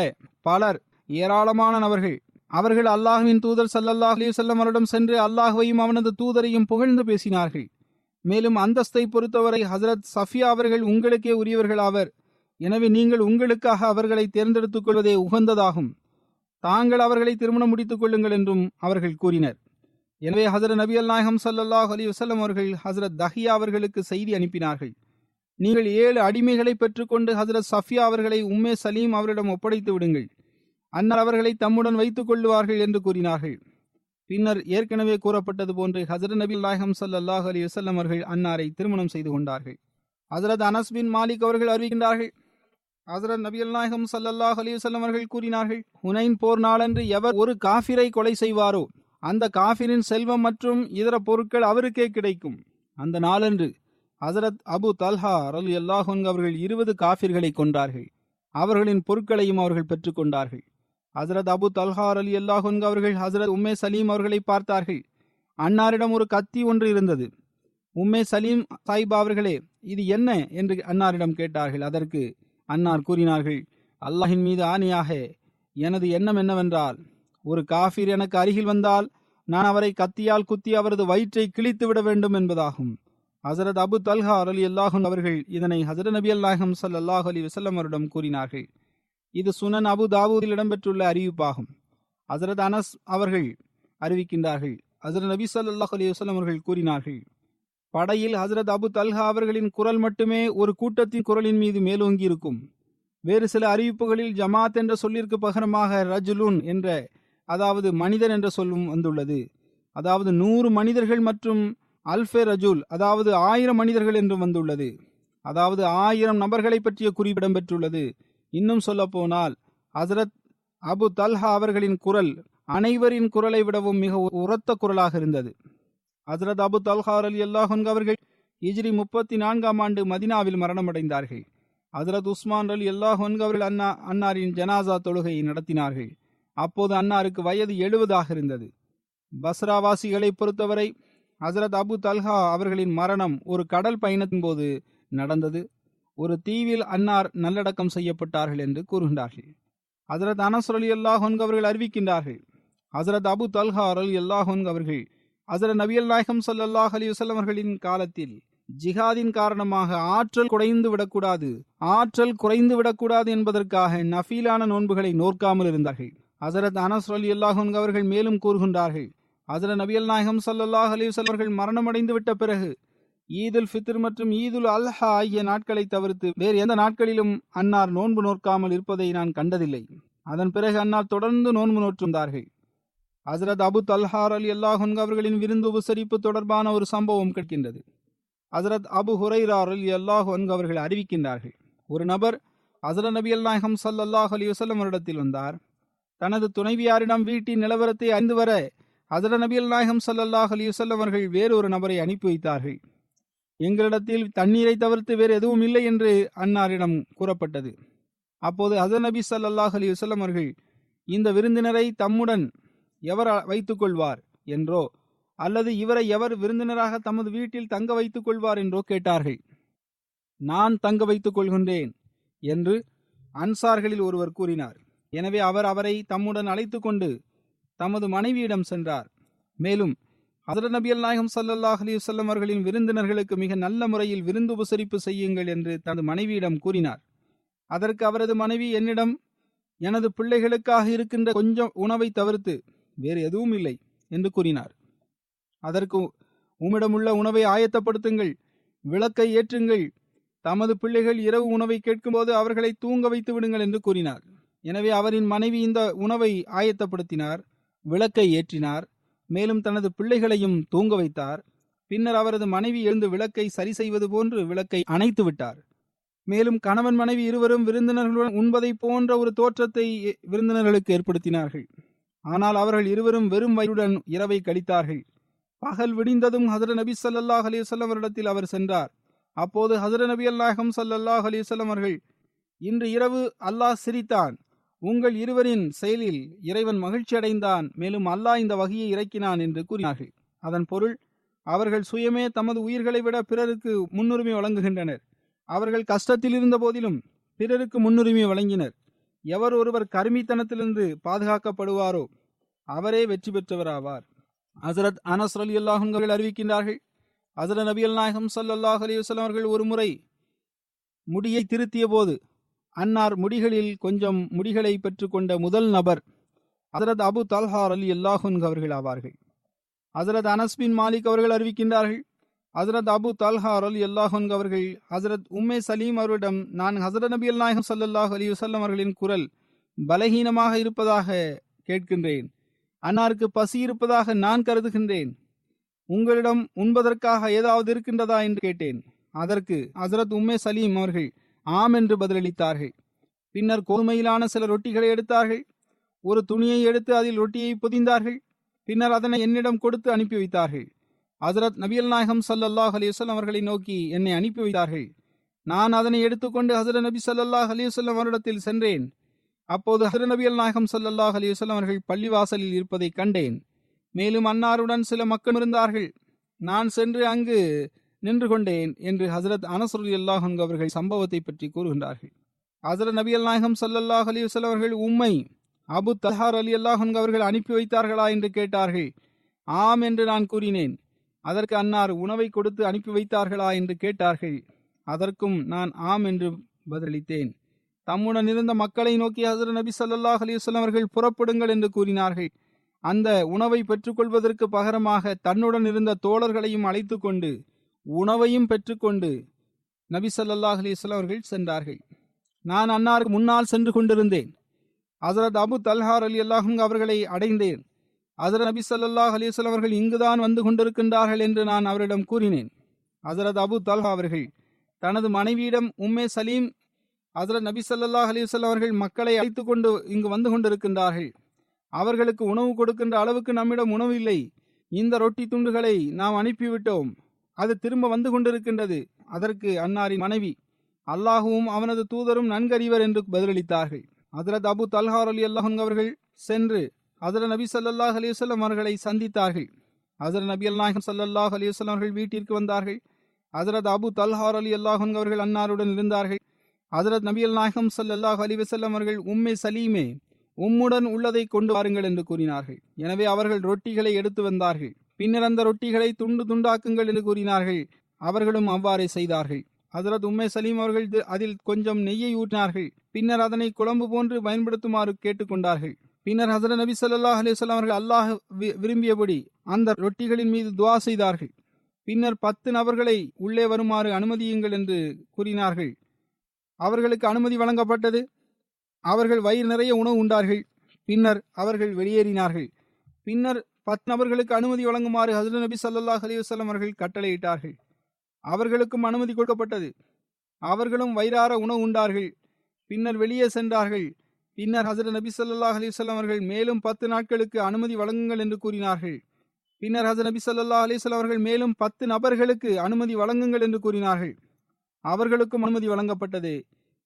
பலர், ஏராளமான நபர்கள், அவர்கள் அல்லாஹ்வின் தூதர் ஸல்லல்லாஹு அலைஹி வஸல்லம் அவரிடம் சென்று அல்லாஹ்வையும் அவனது தூதரையும் புகழ்ந்து பேசினார்கள். மேலும் அந்தஸ்தை பொறுத்தவரை ஹஜ்ரத் சஃபியா அவர்கள் உங்களுக்கே உரியவர்கள் ஆவர். எனவே நீங்கள் உங்களுக்காக அவர்களை தேர்ந்தெடுத்துக் கொள்வதே உகந்ததாகும். தாங்கள் அவர்களை திருமணம் முடித்துக் கொள்ளுங்கள் என்றும் அவர்கள் கூறினர். எனவே ஹஜ்ரத் நபியல் நாயகம் ஸல்லல்லாஹு அலைஹி வஸல்லம் அவர்கள் ஹஜ்ரத் தஹியா அவர்களுக்கு செய்தி அனுப்பினார்கள். நீங்கள் 7 அடிமைகளை பெற்றுக்கொண்டு ஹஜ்ரத் சஃபியா அவர்களை உம்மே சலீம் அவரிடம் ஒப்படைத்து விடுங்கள். அன்னார் அவர்களை தம்முடன் வைத்துக் கொள்வார்கள் என்று கூறினார்கள். பின்னர் ஏற்கனவே கூறப்பட்டது போன்று ஹஜ்ரத் நபியல் நாயகம் ஸல்லல்லாஹு அலைஹி வஸல்லம் அவர்கள் அன்னாரை திருமணம் செய்து கொண்டார்கள். ஹஜ்ரத் அனஸ் பின் மாலிக் அவர்கள் அறிவிக்கின்றார்கள், ஹஜ்ரத் நபியல் நாயகம் ஸல்லல்லாஹு அலைஹி வஸல்லம் அவர்கள் கூறினார்கள், ஹுனைன் போர் நாளன்று எவர் ஒரு காஃபிரை கொலை செய்வாரோ அந்த காஃபிரின் செல்வம் மற்றும் இதர பொருட்கள் அவருக்கே கிடைக்கும். அந்த நாளன்று ஹஜ்ரத் அபு தல்ஹா ரலியல்லாஹு அன்ஹு அவர்கள் 20 காஃபிர்களை கொன்றார்கள். அவர்களின் பொருட்களையும் அவர்கள் பெற்றுக்கொண்டார்கள். ஹஜ்ரத் அபு தல்ஹா ரலியல்லாஹு அன்ஹு அவர்கள் ஹஜ்ரத் உம்மே சலீம் அவர்களை பார்த்தார்கள். அன்னாரிடம் ஒரு கத்தி ஒன்று இருந்தது. உம்மே சலீம் சாஹிபா அவர்களே, இது என்ன என்று அன்னாரிடம் கேட்டார்கள். அதற்கு அன்னார் கூறினார்கள், அல்லாஹின் மீது ஆணையாக எனது எண்ணம் என்னவென்றால், ஒரு காஃபிர் எனக்கு அருகில் வந்தால் நான் அவரை கத்தியால் குத்தி அவரது வயிற்றை கிழித்து விட வேண்டும் என்பதாகும். ஹஜ்ரத் அபு தல்ஹா ரலியல்லாஹு அன்ஹு அவர்கள் இதனை ஹஜ்ரத் நபியல் நாயகம் ஸல்லல்லாஹு அலைஹி வஸல்லம் அவரிடம் கூறினார்கள். இது சுனன் அபு தாவூதில் இடம்பெற்றுள்ள அறிவிப்பாகும். ஹஜ்ரத் அனஸ் அவர்கள் அறிவிக்கின்றார்கள், ஹஜ்ரத் நபி ஸல்லல்லாஹு அலைஹி வஸல்லம் அவர்கள் கூறினார்கள், படையில் ஹஜ்ரத் அபு தல்ஹா அவர்களின் குரல் மட்டுமே ஒரு கூட்டத்தின் குரலின் மீது மேலோங்கி இருக்கும். வேறு சில அறிவிப்புகளில் ஜமாத் என்ற சொல்லிற்கு பகரமாக ரஜுலுன் என்ற, அதாவது மனிதன் என்ற சொல்லும் வந்துள்ளது. அதாவது 100 மனிதர்கள் மற்றும் அல்ஃபே ரஜுல், அதாவது 1000 மனிதர்கள் என்றும் வந்துள்ளது. அதாவது 1000 நபர்களை பற்றிய குறிப்பிடம் பெற்றுள்ளது. இன்னும் சொல்ல போனால் ஹஜ்ரத் அபு தல்ஹா அவர்களின் குரல் அனைவரின் குரலை விடவும் மிக உரத்த குரலாக இருந்தது. ஹஜ்ரத் அபு தல்ஹா ரலியல்லாஹு அன்ஹு அவர்கள் ஹிஜ்ரி 34ஆம் ஆண்டு மதினாவில் மரணமடைந்தார்கள். ஹஜ்ரத் உஸ்மான் ரலியல்லாஹு அன்ஹு அவர்கள் அன்னாரின் ஜனாசா தொழுகையை நடத்தினார்கள். அப்போது அன்னாருக்கு வயது 70 இருந்தது. பஸ்ராவாசிகளை பொறுத்தவரை ஹசரத் அபு தல்ஹா அவர்களின் மரணம் ஒரு கடல் பயணத்தின் போது நடந்தது. ஒரு தீவில் அன்னார் நல்லடக்கம் செய்யப்பட்டார்கள் என்று கூறுகின்றார்கள். ஹசரத் அனஸ் ரலியல்லாஹு அன்ஹு அவர்கள் அறிவிக்கின்றார்கள், ஹசரத் அபு தல்ஹா ரலியல்லாஹு அன்ஹு அவர்கள் ஹசரத் நபியல் நாயகம் ஸல்லல்லாஹு அலைஹி வஸல்லம் அவர்களின் காலத்தில் ஜிஹாதின் காரணமாக ஆற்றல் குறைந்து விடக்கூடாது என்பதற்காக நஃபீலான நோன்புகளை நோக்காமல் இருந்தார்கள். ஹசரத் அனஸ் ரலியல்லாஹு அன்ஹு அவர்கள் மேலும் கூறுகின்றார்கள், ஹசரத் நபியல் நாயகம் ஸல்லல்லாஹு அலைஹி வஸல்லம் அவர்கள் மரணமடைந்து விட்ட பிறகு ஈதுல் ஃபித்ர் மற்றும் ஈதுல் அல்ஹா ஆகிய நாட்களை தவிர்த்து வேறு எந்த நாட்களிலும் அன்னார் நோன்பு நோக்காமல் இருப்பதை நான் கண்டதில்லை. அதன் பிறகு அன்னார் தொடர்ந்து நோன்பு நோற்றிருந்தார்கள். ஹசரத் அபு தல்ஹா ரலியல்லாஹு அன்ஹு அவர்களின் விருந்து உபசரிப்பு தொடர்பான ஒரு சம்பவம் கிடைக்கின்றது. ஹசரத் அபு ஹுரைரா ரலியல்லாஹு அன்ஹு அவர்கள் அறிவிக்கின்றார்கள், ஒரு நபர் ஹசரத் நபியல் நாயகம் ஸல்லல்லாஹு அலைஹி வஸல்லம் அவரிடத்தில் வந்தார். தனது துணைவியாரிடம் வீட்டின் நிலவரத்தை அறிந்து வர ஹசரத் நபியல் நாயகம் ஸல்லல்லாஹு அலைஹி வஸல்லம் அவர்கள் வேறொரு நபரை அனுப்பி வைத்தார்கள். எங்களிடத்தில் தண்ணீரை தவிர்த்து வேறு எதுவும் இல்லை என்று அன்னாரிடம் கூறப்பட்டது. அப்போது ஹசரத் நபி ஸல்லல்லாஹு அலைஹி வஸல்லம் அவர்கள் இந்த விருந்தினரை தம்முடன் எவர் வைத்துக் கொள்வார் என்றோ அல்லது இவரை எவர் விருந்தினராக தமது வீட்டில் தங்க வைத்துக் கொள்வார் என்றோ கேட்டார்கள். நான் தங்க வைத்துக் கொள்கின்றேன் என்று அன்சார்களில் ஒருவர் கூறினார். எனவே அவர் அவரை தம்முடன் அழைத்து கொண்டு தமது மனைவியிடம் சென்றார். மேலும் ஹஜ்ரத் நபியல் நாயகம் ஸல்லல்லாஹு அலைஹி வஸல்லம் அவர்களின் விருந்தினர்களுக்கு மிக நல்ல முறையில் விருந்து உபசரிப்பு செய்யுங்கள் என்று தனது மனைவியிடம் கூறினார். அதற்கு அவரது மனைவி, என்னிடம் எனது பிள்ளைகளுக்காக இருக்கின்ற கொஞ்சம் உணவை தவிர்த்து வேறு எதுவும் இல்லை என்று கூறினார். அதற்கு, உம்மிடமுள்ள உணவை ஆயத்தப்படுத்துங்கள், விளக்கை ஏற்றுங்கள், தமது பிள்ளைகள் இரவு உணவை கேட்கும்போது அவர்களை தூங்க வைத்து விடுங்கள் என்று கூறினார். எனவே அவரின் மனைவி இந்த உணவை ஆயத்தப்படுத்தினார், விளக்கை ஏற்றினார், மேலும் தனது பிள்ளைகளையும் தூங்க வைத்தார். பின்னர் அவரது மனைவி எழுந்து விளக்கை சரி செய்வது போன்று விளக்கை அணைத்து விட்டார். மேலும் கணவன் மனைவி இருவரும் விருந்தினர்களுடன் உண்பதை போன்ற ஒரு தோற்றத்தை விருந்தினர்களுக்கு ஏற்படுத்தினார்கள். ஆனால் அவர்கள் இருவரும் வெறும் வயிறுடன் இரவை கழித்தார்கள். பகல் விடிந்ததும் ஹஜ்ரத் நபி ஸல்லல்லாஹு அலைஹி வஸல்லம் அவரிடத்தில் அவர் சென்றார். அப்போது ஹஜ்ரத் நபியல் நாயகம் ஸல்லல்லாஹு அலைஹி வஸல்லம் அவர்கள், இன்று இரவு அல்லாஹ் சிரித்தான், உங்கள் இருவரின் செயலில் இறைவன் மகிழ்ச்சி அடைந்தான், மேலும் அல்லாஹ் இந்த வகையை இறக்கினான் என்று கூறினார்கள். அதன் பொருள், அவர்கள் சுயமே தமது உயிர்களை விட பிறருக்கு முன்னுரிமை வழங்குகின்றனர். அவர்கள் கஷ்டத்தில் இருந்த போதிலும் பிறருக்கு முன்னுரிமை வழங்கினர். எவர் ஒருவர் கருமித்தனத்திலிருந்து பாதுகாக்கப்படுவாரோ அவரே வெற்றி பெற்றவராவார். ஹஜ்ரத் அனஸ் ரலியல்லாஹு அன்ஹு அவர்கள் அறிவிக்கின்றார்கள், ஹஜ்ரத் நபியல் நாயகம் ஸல்லல்லாஹு அலைஹி வஸல்லம் அவர்கள் ஒரு முறை முடியை திருத்திய போது அன்னார் முடிகளில் கொஞ்சம் முடிகளை பெற்றுக்கொண்ட முதல் நபர் ஹஜ்ரத் அபு தல்ஹா ரலியல்லாஹு அன்ஹு அவர்கள் ஆவார்கள். ஹஜ்ரத் அனஸ் பின் மாலிக் அவர்கள் அறிவிக்கின்றார்கள், ஹஜ்ரத் அபு தல்ஹா ரலியல்லாஹு அன்ஹு அவர்கள் ஹஜ்ரத் உம்மே சலீம் அவரிடம், நான் ஹஜ்ரத் நபியல் நாயகம் ஸல்லல்லாஹு அலைஹி வஸல்லம் அவர்களின் குரல் பலகீனமாக இருப்பதாக கேட்கின்றேன், அன்னாருக்கு பசி இருப்பதாக நான் கருதுகின்றேன், உங்களிடம் உண்பதற்காக ஏதாவது இருக்கின்றதா என்று கேட்டேன். அதற்கு ஹஜ்ரத் உம்மே சலீம் அவர்கள் ஆம் என்று பதிலளித்தார்கள். பின்னர் கோதுமையிலான சில ரொட்டிகளை எடுத்தார்கள். ஒரு துணியை எடுத்து அதில் ரொட்டியை பொதிந்தார்கள். பின்னர் அதனை என்னிடம் கொடுத்து அனுப்பி வைத்தார்கள். ஹஜ்ரத் நபியல் நாயகம் ஸல்லல்லாஹு அலைஹி வஸல்லம் அவர்களை நோக்கி என்னை அனுப்பி வைத்தார்கள். நான் அதனை எடுத்துக்கொண்டு ஹஜ்ரத் நபி ஸல்லல்லாஹு அலைஹி வஸல்லம் அவரிடத்தில் சென்றேன். அப்போது ஹஜ்ரத் நபியல் நாயகம் ஸல்லல்லாஹு அலைஹி வஸல்லம் அவர்கள் பள்ளிவாசலில் இருப்பதை கண்டேன். மேலும் அன்னாருடன் சில மக்கள் இருந்தார்கள். நான் சென்று அங்கு நின்று கொண்டேன் என்று ஹஜ்ரத் அனஸ் ரலியல்லாஹு அன்ஹு அவர்கள் சம்பவத்தை பற்றி கூறுகின்றார்கள். ஹஜ்ரத் நபியல் நாயகம் ஸல்லல்லாஹு அலைஹி வஸல்லம் அவர்கள் உம்மை அபு தல்ஹா ரலியல்லாஹு அன்ஹு அவர்கள் அனுப்பி வைத்தார்களா என்று கேட்டார்கள். ஆம் என்று நான் கூறினேன். அதற்கு அன்னார் உணவை கொடுத்து அனுப்பி வைத்தார்களா என்று கேட்டார்கள். அதற்கும் நான் ஆம் என்று பதிலளித்தேன். தம்முடன் இருந்த மக்களை நோக்கி ஹஜ்ரத் நபி ஸல்லல்லாஹு அலைஹி வஸல்லம் அவர்கள் புறப்படுங்கள் என்று கூறினார்கள். அந்த உணவை பெற்றுக்கொள்வதற்கு பகரமாக தன்னுடன் இருந்த தோழர்களையும் அழைத்து கொண்டு உணவையும் பெற்றுக்கொண்டு நபி ஸல்லல்லாஹு அலைஹி வஸல்லம் அவர்கள் சென்றார்கள். நான் அன்னாருக்கு முன்னால் சென்று கொண்டிருந்தேன். ஹஜ்ரத் அபு தல்ஹா ரலியல்லாஹு அன்ஹு அவர்களை அடைந்தேன். ஹஜ்ரத் நபி ஸல்லல்லாஹு அலைஹி வஸல்லம் அவர்கள் இங்குதான் வந்து கொண்டிருக்கின்றார்கள் என்று நான் அவரிடம் கூறினேன். ஹஜ்ரத் அபு தல்ஹா அவர்கள் தனது மனைவியிடம், உம்மே சலீம், ஹஜ்ரத் நபி ஸல்லல்லாஹு அலைஹி வஸல்லம் அவர்கள் மக்களை அழைத்து கொண்டு இங்கு வந்து கொண்டிருக்கின்றார்கள். அவர்களுக்கு உணவு கொடுக்கின்ற அளவுக்கு நம்மிடம் உணவு இல்லை. இந்த ரொட்டி துண்டுகளை நாம் அனுப்பிவிட்டோம், அது திரும்ப வந்து கொண்டிருக்கின்றது. அதற்கு அன்னாரின் மனைவி, அல்லாஹுவும் அவனது தூதரும் நன்கறிவர் என்று பதிலளித்தார்கள். ஹஜ்ரத் அபு தல்ஹா ரலியல்லாஹு அன்ஹு அவர்கள் சென்று ஹஜ்ரத் நபி ஸல்லல்லாஹு அலைஹி வஸல்லம் அவர்களை சந்தித்தார்கள். ஹஜ்ரத் நபி நாயகம் ஸல்லல்லாஹு அலைஹி வஸல்லம் அவர்கள் வீட்டிற்கு வந்தார்கள். ஹஜ்ரத் அபு தல்ஹா ரலியல்லாஹு அன்ஹு அவர்கள் அன்னாருடன் இருந்தார்கள். ஹஜ்ரத் நபி நாயகம் ஸல்லல்லாஹு அலைஹி வஸல்லம் அவர்கள் உம்மே சலீமே, உம்முடன் உள்ளதை கொண்டு வாருங்கள் என்று கூறினார்கள். எனவே அவர்கள் ரொட்டிகளை எடுத்து வந்தார்கள். பின்னர் அந்த ரொட்டிகளை துண்டு துண்டாக்குங்கள் என்று கூறினார்கள். அவர்களும் அவ்வாறே செய்தார்கள். ஹஜ்ரத் உம்மே சலீம் அவர்கள் அதில் கொஞ்சம் நெய்யை ஊற்றினார்கள். பின்னர் அதனை குழம்பு போன்று பயன்படுத்துமாறு கேட்டுக்கொண்டார்கள். பின்னர் ஹஜ்ரத் நபி ஸல்லல்லாஹு அலைஹி வஸல்லம் அவர்கள் அல்லாஹ் விரும்பியபடி அந்த ரொட்டிகளின் மீது துஆ செய்தார்கள். பின்னர் 10 நபர்களை உள்ளே வருமாறு அனுமதியுங்கள் என்று கூறினார்கள். அவர்களுக்கு அனுமதி வழங்கப்பட்டது. அவர்கள் வயிறு நிறைய உணவு உண்டார்கள். பின்னர் அவர்கள் வெளியேறினார்கள். பின்னர் 10 நபர்களுக்கு அனுமதி வழங்குமாறு ஹஜ்ரத் நபி ஸல்லல்லாஹு அலைஹி வஸல்லம் அவர்கள் கட்டளையிட்டார்கள். அவர்களுக்கும் அனுமதி கொடுக்கப்பட்டது. அவர்களும் வயிறார உணவு உண்டார்கள். பின்னர் வெளியே சென்றார்கள். பின்னர் ஹஜ்ரத் நபி ஸல்லல்லாஹு அலைஹி வஸல்லம் அவர்கள் மேலும் 10 நாட்களுக்கு அனுமதி வழங்குங்கள் என்று கூறினார்கள். பின்னர் ஹஜ்ரத் நபி ஸல்லல்லாஹு அலைஹி வஸல்லம் அவர்கள் மேலும் 10 நபர்களுக்கு அனுமதி வழங்குங்கள் என்று கூறினார்கள். அவர்களுக்கும் அனுமதி வழங்கப்பட்டது.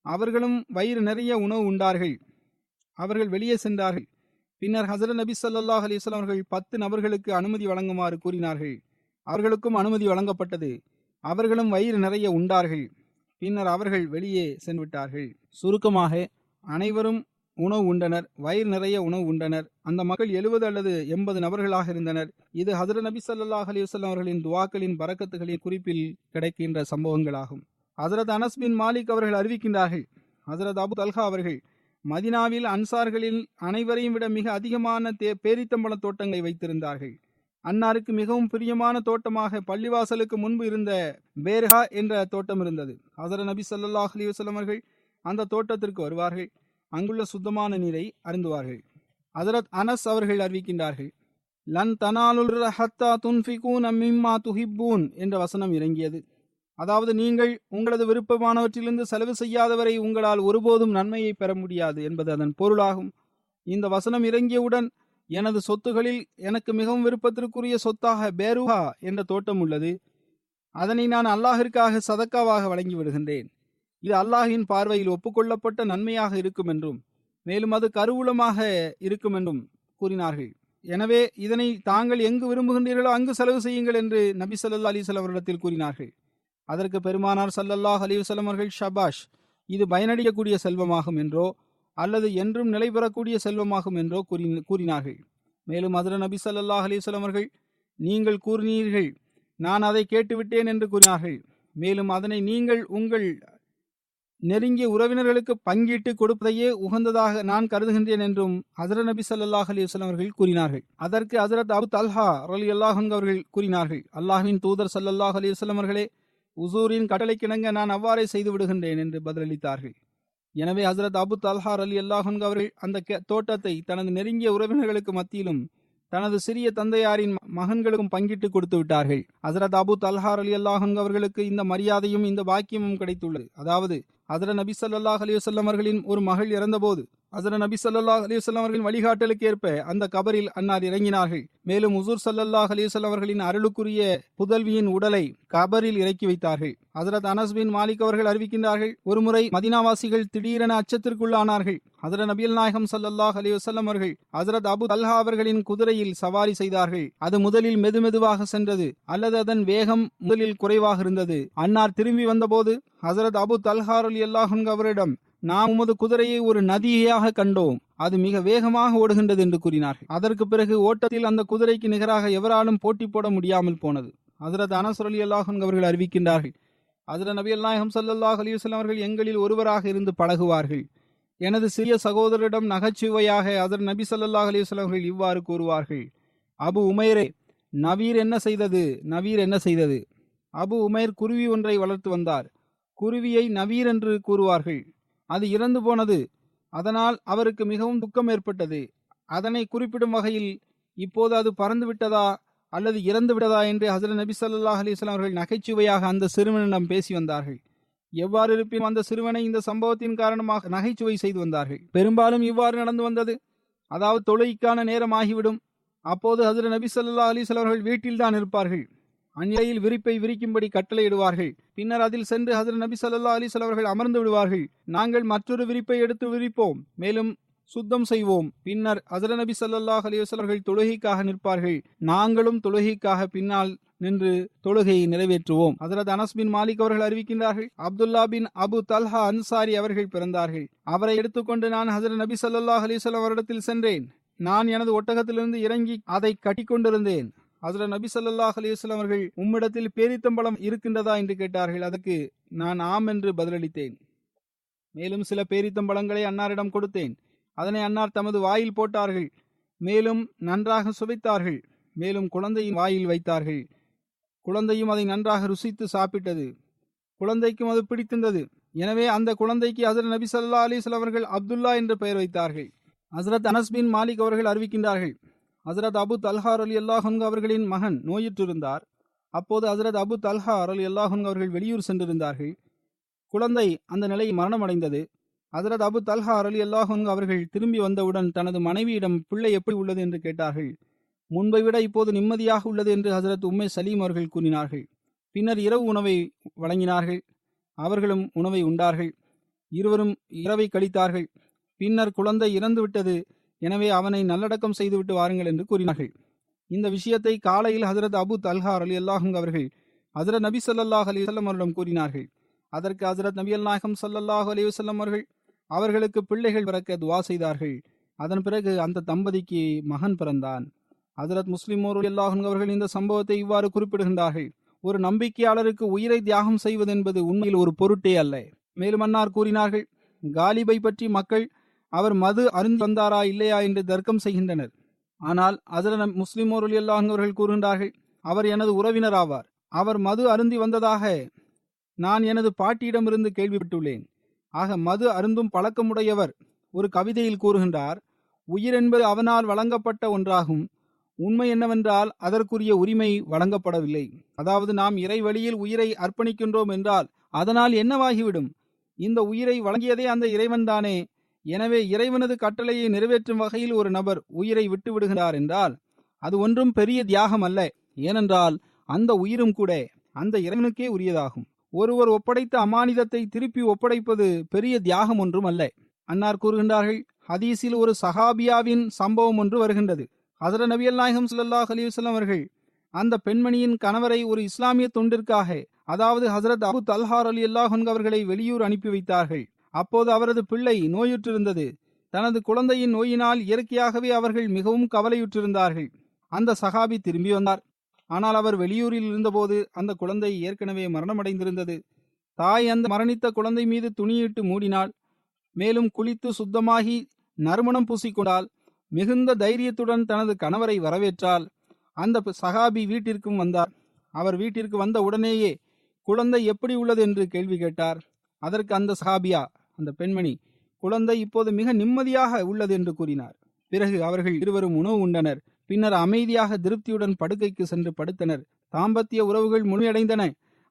அவர்களும் வயிறு நிறைய உணவு உண்டார்கள். அவர்கள் வெளியே சென்றார்கள். பின்னர் ஹஜ்ரத் நபி ஸல்லல்லாஹு அலைஹி வஸல்லம் அவர்கள் 10 நபர்களுக்கு அனுமதி வழங்குமாறு கூறினார்கள். அவர்களுக்கும் அனுமதி வழங்கப்பட்டது. அவர்களும் வயிறு நிறைய உண்டார்கள். பின்னர் அவர்கள் வெளியே சென்றுவிட்டார்கள். சுருக்கமாக அனைவரும் உணவு உண்டனர். வயிறு நிறைய உணவு உண்டனர். அந்த மக்கள் 70 அல்லது 80 நபர்களாக இருந்தனர். இது ஹஜ்ரத் நபி ஸல்லல்லாஹு அலைஹி வஸல்லம் அவர்களின் துஆக்களின் பரக்கத்துகளின் குறிப்பில் கிடைக்கின்ற சம்பவங்களாகும். ஹஜ்ரத் அனஸ் பின் மாலிக் அவர்கள் அறிவிக்கின்றார்கள், ஹஜ்ரத் அபு தல்ஹா அவர்கள் மதினாவில் அன்சார்களில் அனைவரையும் விட மிக அதிகமான பேரித்தம்பழ தோட்டங்களை வைத்திருந்தார்கள். அன்னாருக்கு மிகவும் பிரியமான தோட்டமாக பள்ளிவாசலுக்கு முன்பு இருந்த பேர்ஹா என்ற தோட்டம் இருந்தது. ஹஜ்ரத் நபி ஸல்லல்லாஹு அலைஹி வஸல்லம் அவர்கள் அந்த தோட்டத்திற்கு வருவார்கள். அங்குள்ள சுத்தமான நீரை அருந்துவார்கள். ஹஜ்ரத் அனஸ் அவர்கள் அறிவிக்கின்றார்கள், லன் தனாலுல் பிர்ர ஹத்தா துன்ஃபிகூன மிம்மா துஹிப்பூன் என்ற வசனம் இறங்கியது. அதாவது, நீங்கள் உங்களது விருப்பமானவற்றிலிருந்து செலவு செய்யாதவரை உங்களால் ஒருபோதும் நன்மையை பெற முடியாது என்பது அதன் பொருளாகும். இந்த வசனம் இறங்கியவுடன் எனது சொத்துகளில் எனக்கு மிகவும் விருப்பத்திற்குரிய சொத்தாக பேருஹா என்ற தோட்டம் உள்ளது. அதனை நான் அல்லாஹிற்காக சதக்காவாக வழங்கி விடுகின்றேன். இது அல்லாஹின் பார்வையில் ஒப்புக்கொள்ளப்பட்ட நன்மையாக இருக்கும் என்றும் மேலும் அது கருவூலமாக இருக்கும் என்றும் கூறினார்கள். எனவே இதனை தாங்கள் எங்கு விரும்புகின்றீர்களோ அங்கு செலவு செய்யுங்கள் என்று நபி ஸல்லல்லாஹு அலைஹி வஸல்லம் அவரிடத்தில் கூறினார்கள். அதற்கு பெருமானார் ஸல்லல்லாஹு அலைஹி வஸல்லம் அவர்கள், ஷபாஷ், இது பயனளிக்கக்கூடிய செல்வமாகும் என்றோ அல்லது என்றும் நிலை பெறக்கூடிய செல்வமாகும் என்றோ கூறினார்கள். மேலும் ஹஜ்ரத் நபி ஸல்லல்லாஹு அலைஹி வஸல்லம் அவர்கள், நீங்கள் கூறினீர்கள், நான் அதை கேட்டுவிட்டேன் என்று கூறினார்கள். மேலும் அதனை நீங்கள் உங்கள் நெருங்கிய உறவினர்களுக்கு பங்கிட்டு கொடுப்பதையே உகந்ததாக நான் கருதுகின்றேன் என்றும் ஹஜ்ரத் நபி ஸல்லல்லாஹு அலைஹி வஸல்லம் அவர்கள் கூறினார்கள். அதற்கு ஹஜ்ரத் அபு தல்ஹா ரலியல்லாஹு அன்ஹு அவர்கள் கூறினார்கள், அல்லாஹ்வின் தூதர் ஸல்லல்லாஹு அலைஹி வஸல்லம் அவர்களே, உசூரின் கட்டளைக்கிணங்க நான் அவ்வாறே செய்து விடுகின்றேன் என்று பதிலளித்தார்கள். எனவே ஹஜ்ரத் அபு தல்ஹா ரலியல்லாஹு அன்ஹு அவர்கள் அந்த தோட்டத்தை தனது நெருங்கிய உறவினர்களுக்கு மத்தியிலும் தனது சிறிய தந்தையாரின் மகன்களுக்கும் பங்கிட்டு கொடுத்து விட்டார்கள். ஹஜ்ரத் அபு தல்ஹா ரலியல்லாஹு அன்ஹு அவர்களுக்கு இந்த மரியாதையும் இந்த பாக்கியமும் கிடைத்துள்ளது. அதாவது, ஹஜ்ரத் நபி ஸல்லல்லாஹு அலைஹி வஸல்லம் அவர்களின் ஒரு மகள் இறந்தபோது ஹஜ்ரத் நபி ஸல்லல்லாஹு அலைஹி வஸல்லம் அவர்களின் வழிகாட்டலுக்கு ஏற்ப அந்த கபரில் அன்னார் இறங்கினார்கள். மேலும் ஹுசூர் ஸல்லல்லாஹு அலைஹி வஸல்லம் அவர்களின் அருளுக்குரிய புதல்வியின் உடலை கபரில் இறக்கி வைத்தார்கள். ஹஜ்ரத் அனஸ் பின் மாலிக் அவர்கள் அறிவிக்கின்றார்கள், ஒருமுறை மதீனாவாசிகள் திடீரென அச்சத்திற்குள்ளானார்கள். ஹஜ்ரத் நபிகள் நாயகம் ஸல்லல்லாஹு அலைஹி வஸல்லம் அவர்கள் ஹஜ்ரத் அபு தல்ஹா அவர்களின் குதிரையில் சவாரி செய்தார்கள். அது முதலில் மெதுமெதுவாக சென்றது, அல்லது அதன் வேகம் முதலில் குறைவாக இருந்தது. அன்னார் திரும்பி வந்தபோது ஹஜ்ரத் அபு தல்ஹா ரலியல்லாஹு அன்ஹு அவரிடம், நாம் உமது குதிரையை ஒரு நதியாக கண்டோம், அது மிக வேகமாக ஓடுகின்றது என்று கூறினார்கள். அதற்கு பிறகு ஓட்டத்தில் அந்த குதிரைக்கு நிகராக எவராலும் போட்டி போட முடியாமல் போனது. ஹஜ்ரத் அனஸ் ரலியல்லாஹு அன்ஹு அவர்கள் அறிவிக்கின்றார்கள், ஹஜ்ரத் நபிகள் நாயகம் ஸல்லல்லாஹு அலைஹி வஸல்லம் அவர்கள் எங்களில் ஒருவராக இருந்து பழகுவார்கள். எனது சிறிய சகோதரிடம் நகைச்சுவையாக ஹஜ்ரத் நபி ஸல்லல்லாஹு அலைஹி வஸல்லம் அவர்கள் இவ்வாறு கூறுவார்கள், அபு உமைரே, நவீர் என்ன செய்தது, நவீர் என்ன செய்தது? அபு உமைர் குருவி ஒன்றை வளர்த்து வந்தார். குருவியை நவீர் என்று கூறுவார்கள். அது இறந்து போனது. அதனால் அவருக்கு மிகவும் துக்கம் ஏற்பட்டது. அதனை குறிப்பிடும் வகையில் இப்போது அது பறந்து விட்டதா அல்லது இறந்து விட்டதா என்று ஹஜ்ரத் நபி ஸல்லல்லாஹு அலைஹி வஸல்லம் அவர்கள் நகைச்சுவையாக அந்த சிறுவனிடம் பேசி வந்தார்கள். எவ்வாறு இருப்பினும் அந்த சிறுவனை இந்த சம்பவத்தின் காரணமாக நகைச்சுவை செய்து வந்தார்கள். பெரும்பாலும் இவ்வாறு நடந்து வந்தது. அதாவது, தொழுகைக்கான நேரம் ஆகிவிடும். அப்போது ஹஜ்ரத் நபி ஸல்லல்லாஹு அலைஹி வஸல்லம் அவர்கள் வீட்டில்தான் இருப்பார்கள். அந்நிலையில் விரிப்பை விரிக்கும்படி கட்டளையிடுவார்கள். பின்னர் அதில் சென்று ஹஜ்ரத் நபி ஸல்லல்லாஹு அலைஹி வஸல்லம் அவர்கள் அமர்ந்து விடுவார்கள். நாங்கள் மற்றொரு விரிப்பை எடுத்து விரிப்போம். மேலும் சுத்தம் செய்வோம். பின்னர் ஹஜ்ரத் நபி ஸல்லல்லாஹு அலைஹி வஸல்லம் அவர்கள் தொழுகைக்காக நிற்பார்கள். நாங்களும் தொழுகைக்காக பின்னால் நின்று தொழுகையை நிறைவேற்றுவோம். ஹஜ்ரத் அனஸ் பின் மாலிக் அவர்கள் அறிவிக்கின்றார்கள், அப்துல்லா பின் அபு தல்ஹா அன்சாரி அவர்கள் பிறந்தார்கள். அவரை எடுத்துக்கொண்டு நான் ஹஜ்ரத் நபி ஸல்லல்லாஹு அலைஹி வஸல்லம் அவரிடத்தில் சென்றேன். நான் எனது ஒட்டகத்திலிருந்து இறங்கி அதை கட்டிக்கொண்டிருந்தேன். ஹஜ்ரத் நபி ஸல்லல்லாஹு அலைஹி வஸல்லம் அவர்கள், உம்மிடத்தில் பேரித்தம்பழம் இருக்கின்றதா என்று கேட்டார்கள். அதற்கு நான் ஆம் என்று பதிலளித்தேன். மேலும் சில பேரித்தம்பழங்களை அன்னாரிடம் கொடுத்தேன். அதனை அன்னார் தமது வாயில் போட்டார்கள். மேலும் நன்றாக சுவைத்தார்கள். மேலும் குழந்தையின் வாயில் வைத்தார்கள். குழந்தையும் அதை நன்றாக ருசித்து சாப்பிட்டது. குழந்தைக்கும் அது பிடித்திருந்தது. எனவே அந்த குழந்தைக்கு ஹஜ்ரத் நபி ஸல்லல்லாஹு அலைஹி வஸல்லம் அவர்கள் அப்துல்லா என்று பெயர் வைத்தார்கள். ஹஜ்ரத் அனஸ் பின் மாலிக் அவர்கள் அறிவிக்கின்றார்கள், ஹஜ்ரத் அபு தல்ஹா ரலியல்லாஹு அன்ஹு அவர்களின் மகன் நோயுற்றிருந்தார். அப்போது ஹஜ்ரத் அபு தல்ஹா ரலியல்லாஹு அன்ஹு அவர்கள் வெளியூர் சென்றிருந்தார்கள். குழந்தை அந்த நிலையில் மரணமடைந்தது. ஹஜ்ரத் அபு தல்ஹா ரலியல்லாஹு அன்ஹு அவர்கள் திரும்பி வந்தவுடன் தனது மனைவியிடம் பிள்ளை எப்படி உள்ளது என்று கேட்டார்கள். முன்பை விட இப்போது நிம்மதியாக உள்ளது என்று ஹஜ்ரத் உம்மே சலீம் அவர்கள் கூறினார்கள். பின்னர் இரவு உணவை வழங்கினார்கள். அவர்களும் உணவை உண்டார்கள். இருவரும் இரவை கழித்தார்கள். பின்னர் குழந்தை இறந்து விட்டது, எனவே அவனை நல்லடக்கம் செய்துவிட்டு வாருங்கள் என்று கூறினார்கள். இந்த விஷயத்தை காலையில் ஹஜ்ரத் அபு தல்ஹா ரலியல்லாஹு அன்ஹு அவர்கள் ஹஜ்ரத் நபி ஸல்லல்லாஹு அலைஹி வஸல்லம் அவரிடம் கூறினார்கள். அதற்கு ஹஜ்ரத் நபியல் நாயகம் ஸல்லல்லாஹு அலைஹி வஸல்லம் அவர்கள் அவர்களுக்கு பிள்ளைகள் பிறக்க துவா செய்தார்கள். அதன் பிறகு அந்த தம்பதிக்கு மகன் பிறந்தான். ஹஜ்ரத் முஸ்லிம் ரலியல்லாஹு அன்ஹு அவர்கள் இந்த சம்பவத்தை இவ்வாறு குறிப்பிடுகின்றார்கள், ஒரு நம்பிக்கையாளருக்கு உயிரை தியாகம் செய்வது என்பது உண்மையில் ஒரு பொருட்டே அல்ல. மேலும் அன்னார் கூறினார்கள், காலிபை பற்றி மக்கள் அவர் மது அருந்தி வந்தாரா இல்லையா என்று தர்க்கம் செய்கின்றனர். ஆனால் ஹஜ்ரத் முஸ்லிம் ரலியல்லாஹு அன்ஹு அவர்கள் கூறுகின்றார்கள், அவர் எனது உறவினர் ஆவார். அவர் மது அருந்தி வந்ததாக நான் எனது பாட்டியிடமிருந்து கேள்விப்பட்டுள்ளேன். ஆக மது அருந்தும் பழக்கமுடையவர் ஒரு கவிதையில் கூறுகின்றார், உயிர் என்பது அவனால் வழங்கப்பட்ட ஒன்றாகும். உண்மை என்னவென்றால் அதற்குரிய உரிமை வழங்கப்படவில்லை. அதாவது நாம் இறை வழியில் உயிரை அர்ப்பணிக்கின்றோம் என்றால் அதனால் என்னவாகிவிடும்? இந்த உயிரை வழங்கியதே அந்த இறைவன்தானே. எனவே இறைவனது கட்டளையை நிறைவேற்றும் வகையில் ஒரு நபர் உயிரை விட்டு விடுகிறார் என்றால் அது ஒன்றும் பெரிய தியாகம் அல்ல. ஏனென்றால் அந்த உயிரும் கூட அந்த இறைவனுக்கே உரியதாகும். ஒருவர் ஒப்படைத்த அமானிதத்தை திருப்பி ஒப்படைப்பது பெரிய தியாகம் ஒன்றும் அல்ல. அன்னார் கூறுகின்றார்கள், ஹதீஸில் ஒரு சஹாபியாவின் சம்பவம் ஒன்று வருகின்றது. ஹஜ்ரத் நபியல் நாயகம் ஸல்லல்லாஹு அலைஹி வஸல்லம் அவர்கள் அந்த பெண்மணியின் கணவரை ஒரு இஸ்லாமிய தொண்டிற்காக, அதாவது ஹஜ்ரத் அபு தல்ஹா ரலியல்லாஹு அன்ஹு அவர்களை வெளியூர் அனுப்பி வைத்தார்கள். அப்போது அவரது பிள்ளை நோயுற்றிருந்தது. தனது குழந்தையின் நோயினால் இயற்கையாகவே அவர்கள் மிகவும் கவலையுற்றிருந்தார்கள். அந்த சஹாபி திரும்பி வந்தார். ஆனால் அவர் வெளியூரில் இருந்தபோது அந்த குழந்தை ஏற்கனவே மரணமடைந்திருந்தது. தாய் அந்த மரணித்த குழந்தை மீது துணியிட்டு மூடினாள். மேலும் குளித்து சுத்தமாகி நறுமணம் பூசிக்கொண்டால் மிகுந்த தைரியத்துடன் தனது கணவரை வரவேற்றால். அந்த சஹாபி வீட்டிற்கும் வந்தார். அவர் வீட்டிற்கு வந்த உடனேயே குழந்தை எப்படி உள்ளது என்று கேள்வி கேட்டார். அதற்கு அந்த சஹாபியா, அந்த பெண்மணி, குழந்தை இப்போது மிக நிம்மதியாக உள்ளது என்று கூறினார். பிறகு அவர்கள் இருவரும் உணவு உண்டனர். பின்னர் அமைதியாக திருப்தியுடன் படுக்கைக்கு சென்று படுத்தனர். தாம்பத்திய உறவுகள் முழுமையடைந்தன.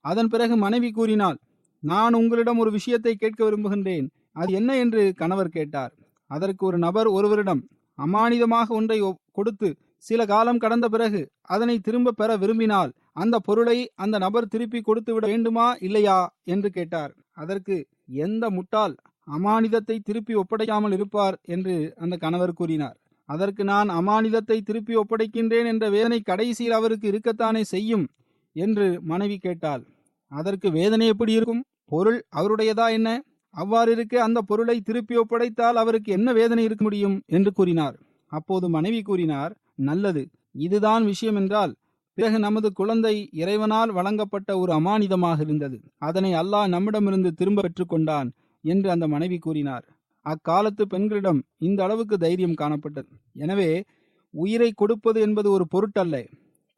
அதன் பிறகு மனைவி கூறினாள், நான் உங்களிடம் ஒரு விஷயத்தை கேட்க விரும்புகின்றேன். அது என்ன என்று கணவர் கேட்டார். அதற்கு ஒரு நபர் ஒருவரிடம் அமானிதமாக ஒன்றை கொடுத்து சில காலம் கடந்த பிறகு அதனை திரும்ப பெற விரும்பினால் அந்த பொருளை அந்த நபர் திருப்பி கொடுத்து விட வேண்டுமா இல்லையா என்று கேட்டார். அதற்கு எந்த முட்டாள் அமானிதத்தை திருப்பி ஒப்படைக்காமல் இருப்பார் என்று அந்த கணவர் கூறினார். அதற்கு நான் அமானிதத்தை திருப்பி ஒப்படைக்கின்றேன் என்ற வேதனை கடைசியில் அவருக்கு இருக்கத்தானே செய்யும் என்று மனைவி கேட்டாள். அதற்கு வேதனை எப்படி இருக்கும்? பொருள் அவருடையதா என்ன? அவ்வாறு இருக்க அந்த பொருளை திருப்பி ஒப்படைத்தால் அவருக்கு என்ன வேதனை இருக்க முடியும் என்று கூறினார். அப்போது மனைவி கூறினார், நல்லது, இதுதான் விஷயம் என்றால் பிறகு நமது குழந்தை இறைவனால் வழங்கப்பட்ட ஒரு அமானிதமாக இருந்தது. அதனை அல்லாஹ் நம்மிடமிருந்து திரும்ப பெற்றுக்கொண்டான் என்று அந்த மனைவி கூறினார். அக்காலத்து பெண்களிடம் இந்த அளவுக்கு தைரியம் காணப்பட்டது. எனவே உயிரை கொடுப்பது என்பது ஒரு பொருட்டல்ல.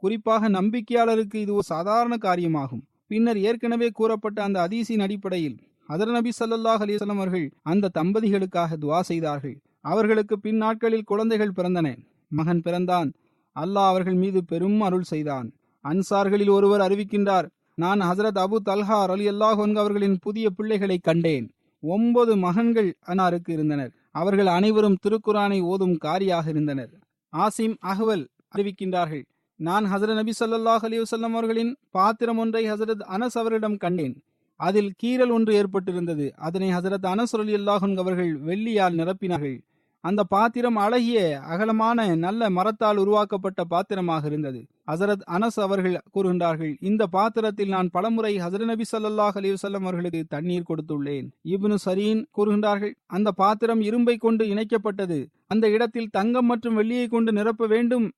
குறிப்பாக நம்பிக்கையாளருக்கு இது ஒரு சாதாரண காரியமாகும். பின்னர் ஏற்கனவே கூறப்பட்ட அந்த ஹதீஸின் அடிப்படையில் ஹஜ்ரத் நபி ஸல்லல்லாஹு அலைஹி வஸல்லம் அவர்கள் அந்த தம்பதிகளுக்காக துஆ செய்தார்கள். அவர்களுக்கு பின் நாட்களில் குழந்தைகள் பிறந்தன. மகன் பிறந்தான். அல்லாஹ் அவர்கள் மீது பெரும் அருள் செய்தான். அன்சார்களில் ஒருவர் அறிவிக்கின்றார், நான் ஹஜ்ரத் அபு தல்ஹா ரலியல்லாஹு அன்ஹு அவர்களின் புதிய பிள்ளைகளை கண்டேன். 9 மகன்கள் அன்னாருக்கு இருந்தனர். அவர்கள் அனைவரும் திருக்குரானை ஓதும் காரியாக இருந்தனர். ஆசிம் அஹ்வல் அறிவிக்கின்றார்கள், நான் ஹஜ்ரத் நபி ஸல்லல்லாஹு அலைஹி வஸல்லம் அவர்களின் பாத்திரம் ஒன்றை ஹஜ்ரத் அனஸ் அவரிடம் கண்டேன். அதில் கீறல் ஒன்று ஏற்பட்டிருந்தது. அதனை ஹஜ்ரத் அனஸ் ரலியல்லாஹு அன்ஹு அவர்கள் வெள்ளியால் நிரப்பினார்கள். அந்த பாத்திரம் அழகிய அகலமான நல்ல மரத்தால் உருவாக்கப்பட்ட பாத்திரமாக இருந்தது. ஹசரத் அனஸ் அவர்கள் கூறுகின்றார்கள், இந்த பாத்திரத்தில் நான் பலமுறை ஹசரத் நபி ஸல்லல்லாஹு அலைஹி வஸல்லம் அவர்களுக்கு தண்ணீர் கொடுத்துள்ளேன். இப்னு சரீன் கூறுகின்றார்கள், அந்த பாத்திரம் இரும்பை கொண்டு இணைக்கப்பட்டது. அந்த இடத்தில் தங்கம் மற்றும் வெள்ளியை கொண்டு நிரப்ப வேண்டும்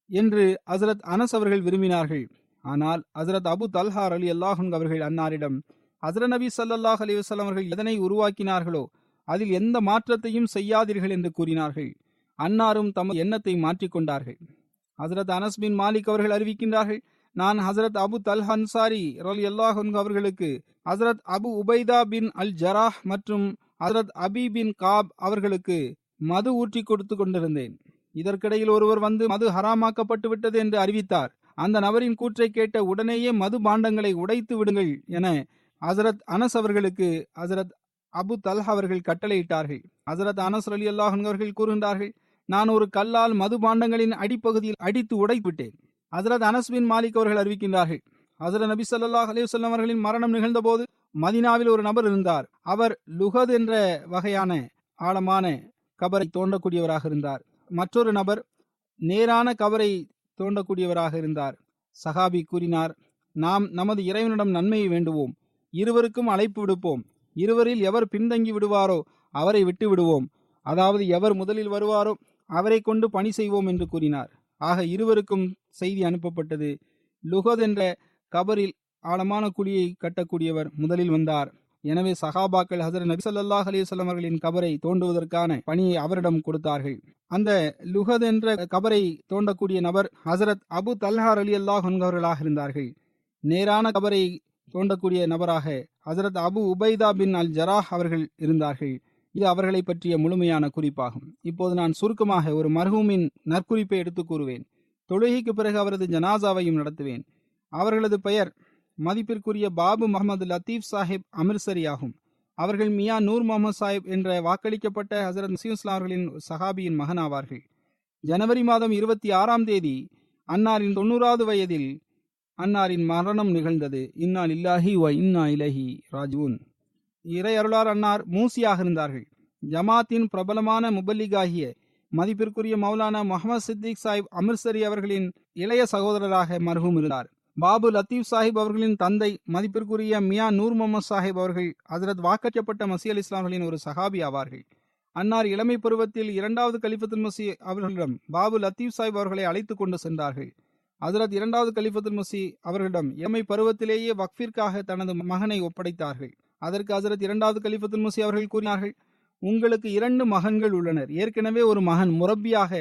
என்று ஹசரத் அனஸ் அவர்கள் விரும்பினார்கள். ஆனால் ஹசரத் அபு தல்ஹா ரலியல்லாஹு அன்ஹு அவர்கள் அன்னாரிடம், ஹசரத் நபி ஸல்லல்லாஹு அலைஹி வஸல்லம் அவர்கள் எதனை உருவாக்கினார்களோ அதில் எந்த மாற்றத்தையும் செய்யாதீர்கள் என்று கூறினார்கள். அன்னாரும் தமது எண்ணத்தை மாற்றிக்கொண்டார்கள். ஹசரத் அனஸ் பின் மாலிக் அவர்கள் அறிவிக்கின்றார்கள், நான் ஹசரத் அபு தல்ஹா அன்சாரி ரலியல்லாஹு அன்ஹு அவர்களுக்கு ஹசரத் அபு உபைதா பின் அல் ஜராஹ் மற்றும் ஹசரத் அபி பின் காப் அவர்களுக்கு மது ஊற்றி கொடுத்து கொண்டிருந்தேன். இதற்கிடையில் ஒருவர் வந்து மது ஹராமாக்கப்பட்டு விட்டது என்று அறிவித்தார். அந்த நபரின் கூற்றை கேட்ட உடனேயே மது பாண்டங்களை உடைத்து விடுங்கள் என ஹசரத் அனஸ் அவர்களுக்கு ஹசரத் அபு தல்ஹா அவர்கள் கட்டளையிட்டார்கள். ஹசரத் அனஸ் ரலியல்லாஹு அன்ஹு அவர்கள் கூறுகின்றார்கள், நான் ஒரு கல்லால் மது பாண்டங்களின் அடிப்பகுதியில் அடித்து உடைத்துவிட்டேன். ஹசரத் அனஸ் பின் மாலிக் அவர்கள் அறிவிக்கின்றார்கள், ஹசரத் நபி ஸல்லல்லாஹு அலைஹி வஸல்லம் அவர்களின் மரணம் நிகழ்ந்த போது மதீனாவில் ஒரு நபர் இருந்தார். அவர் லுகத் என்ற வகையான ஆழமான கபரை தோண்டக்கூடியவராக இருந்தார். மற்றொரு நபர் நேரான கபரை தோண்டக்கூடியவராக இருந்தார். சஹாபி கூறினார், நாம் நமது இறைவனிடம் நன்மையை வேண்டுவோம், இருவருக்கும் அழைப்பு விடுப்போம், இருவரில் எவர் பின்தங்கி விடுவாரோ அவரை விட்டு விடுவோம், அதாவது எவர் முதலில் வருவாரோ அவரை கொண்டு பணி செய்வோம் என்று கூறினார். ஆக இருவருக்கும் செய்தி அனுப்பப்பட்டது. லுகத் என்ற கபரில் ஆழமான குழியை கட்டக்கூடியவர் முதலில் வந்தார். எனவே சஹாபாக்கள் ஹசரத் நபி ஸல்லல்லாஹு அலைஹி வஸல்லம் அவர்களின் கபரை தோண்டுவதற்கான பணியை அவரிடம் கொடுத்தார்கள். அந்த லுகத் என்ற கபரை தோண்டக்கூடிய நபர் ஹசரத் அபு தல்ஹா ரலியல்லாஹு அன்ஹு அவர்களாக இருந்தார்கள். நேரான கபரை தோண்டக்கூடிய நபராக ஹசரத் அபு உபைதா பின் அல் ஜராஹ் அவர்கள் இருந்தார்கள். இது அவர்களை பற்றிய முழுமையான குறிப்பாகும். இப்போது நான் சுருக்கமாக ஒரு மர்ஹூமின் நற்குறிப்பை எடுத்து கூறுவேன். தொழுகைக்கு பிறகு அவரது ஜனாசாவையும் நடத்துவேன். அவர்களது பெயர் மதிப்பிற்குரிய பாபு முகமது லத்தீப் சாஹிப் அமிர்சரி ஆகும். அவர்கள் மியா நூர் முகமது சாஹிப் என்ற வாக்களிக்கப்பட்ட ஹசரத் மசீஹ் இஸ்லாம் அவர்களின் சஹாபியின் மகன் ஆவார்கள். ஜனவரி மாதம் 26ஆம் தேதி அன்னாரின் 90வது வயதில் அன்னாரின் மரணம் நிகழ்ந்தது. இன்னா லில்லாஹி வ இன்னா இலைஹி ராஜிஊன். இறை அருளார் அன்னார் மூசியாக இருந்தார்கள். ஜமாத்தின் பிரபலமான முபல்லிகாகிய மதிப்பிற்குரிய மௌலானா முஹம்மது சித்திக் சாஹிப் அமிர்சரி அவர்களின் இளைய சகோதரராக மர்ஹூம் இருந்தார். பாபு லத்தீப் சாஹிப் அவர்களின் தந்தை மதிப்பிற்குரிய மியா நூர் முகமது சாஹிப் அவர்கள் ஹசரத் வாக்களிக்கப்பட்ட மசீஹ் அல் இஸ்லாம்களின் ஒரு சஹாபி ஆவார்கள். அன்னார் இளமை பருவத்தில் 2வது கலிஃபத்துல் மசீஹ் அவர்களிடம் பாபு லத்தீப் சாஹிப் அவர்களை அழைத்து கொண்டு சென்றார்கள். ஹசரத் 2வது கலிஃபத்துல் மசீஹ் அவர்களிடம் இளமை பருவத்திலேயே வக்ஃபிற்காக தனது மகனை ஒப்படைத்தார்கள். அதற்கு ஹசரத் 2வது கலிஃபத்துல் மசீஹ் அவர்கள் கூறினார்கள், உங்களுக்கு 2 மகன்கள் உள்ளனர். ஏற்கனவே ஒரு மகன் முரப்பியாக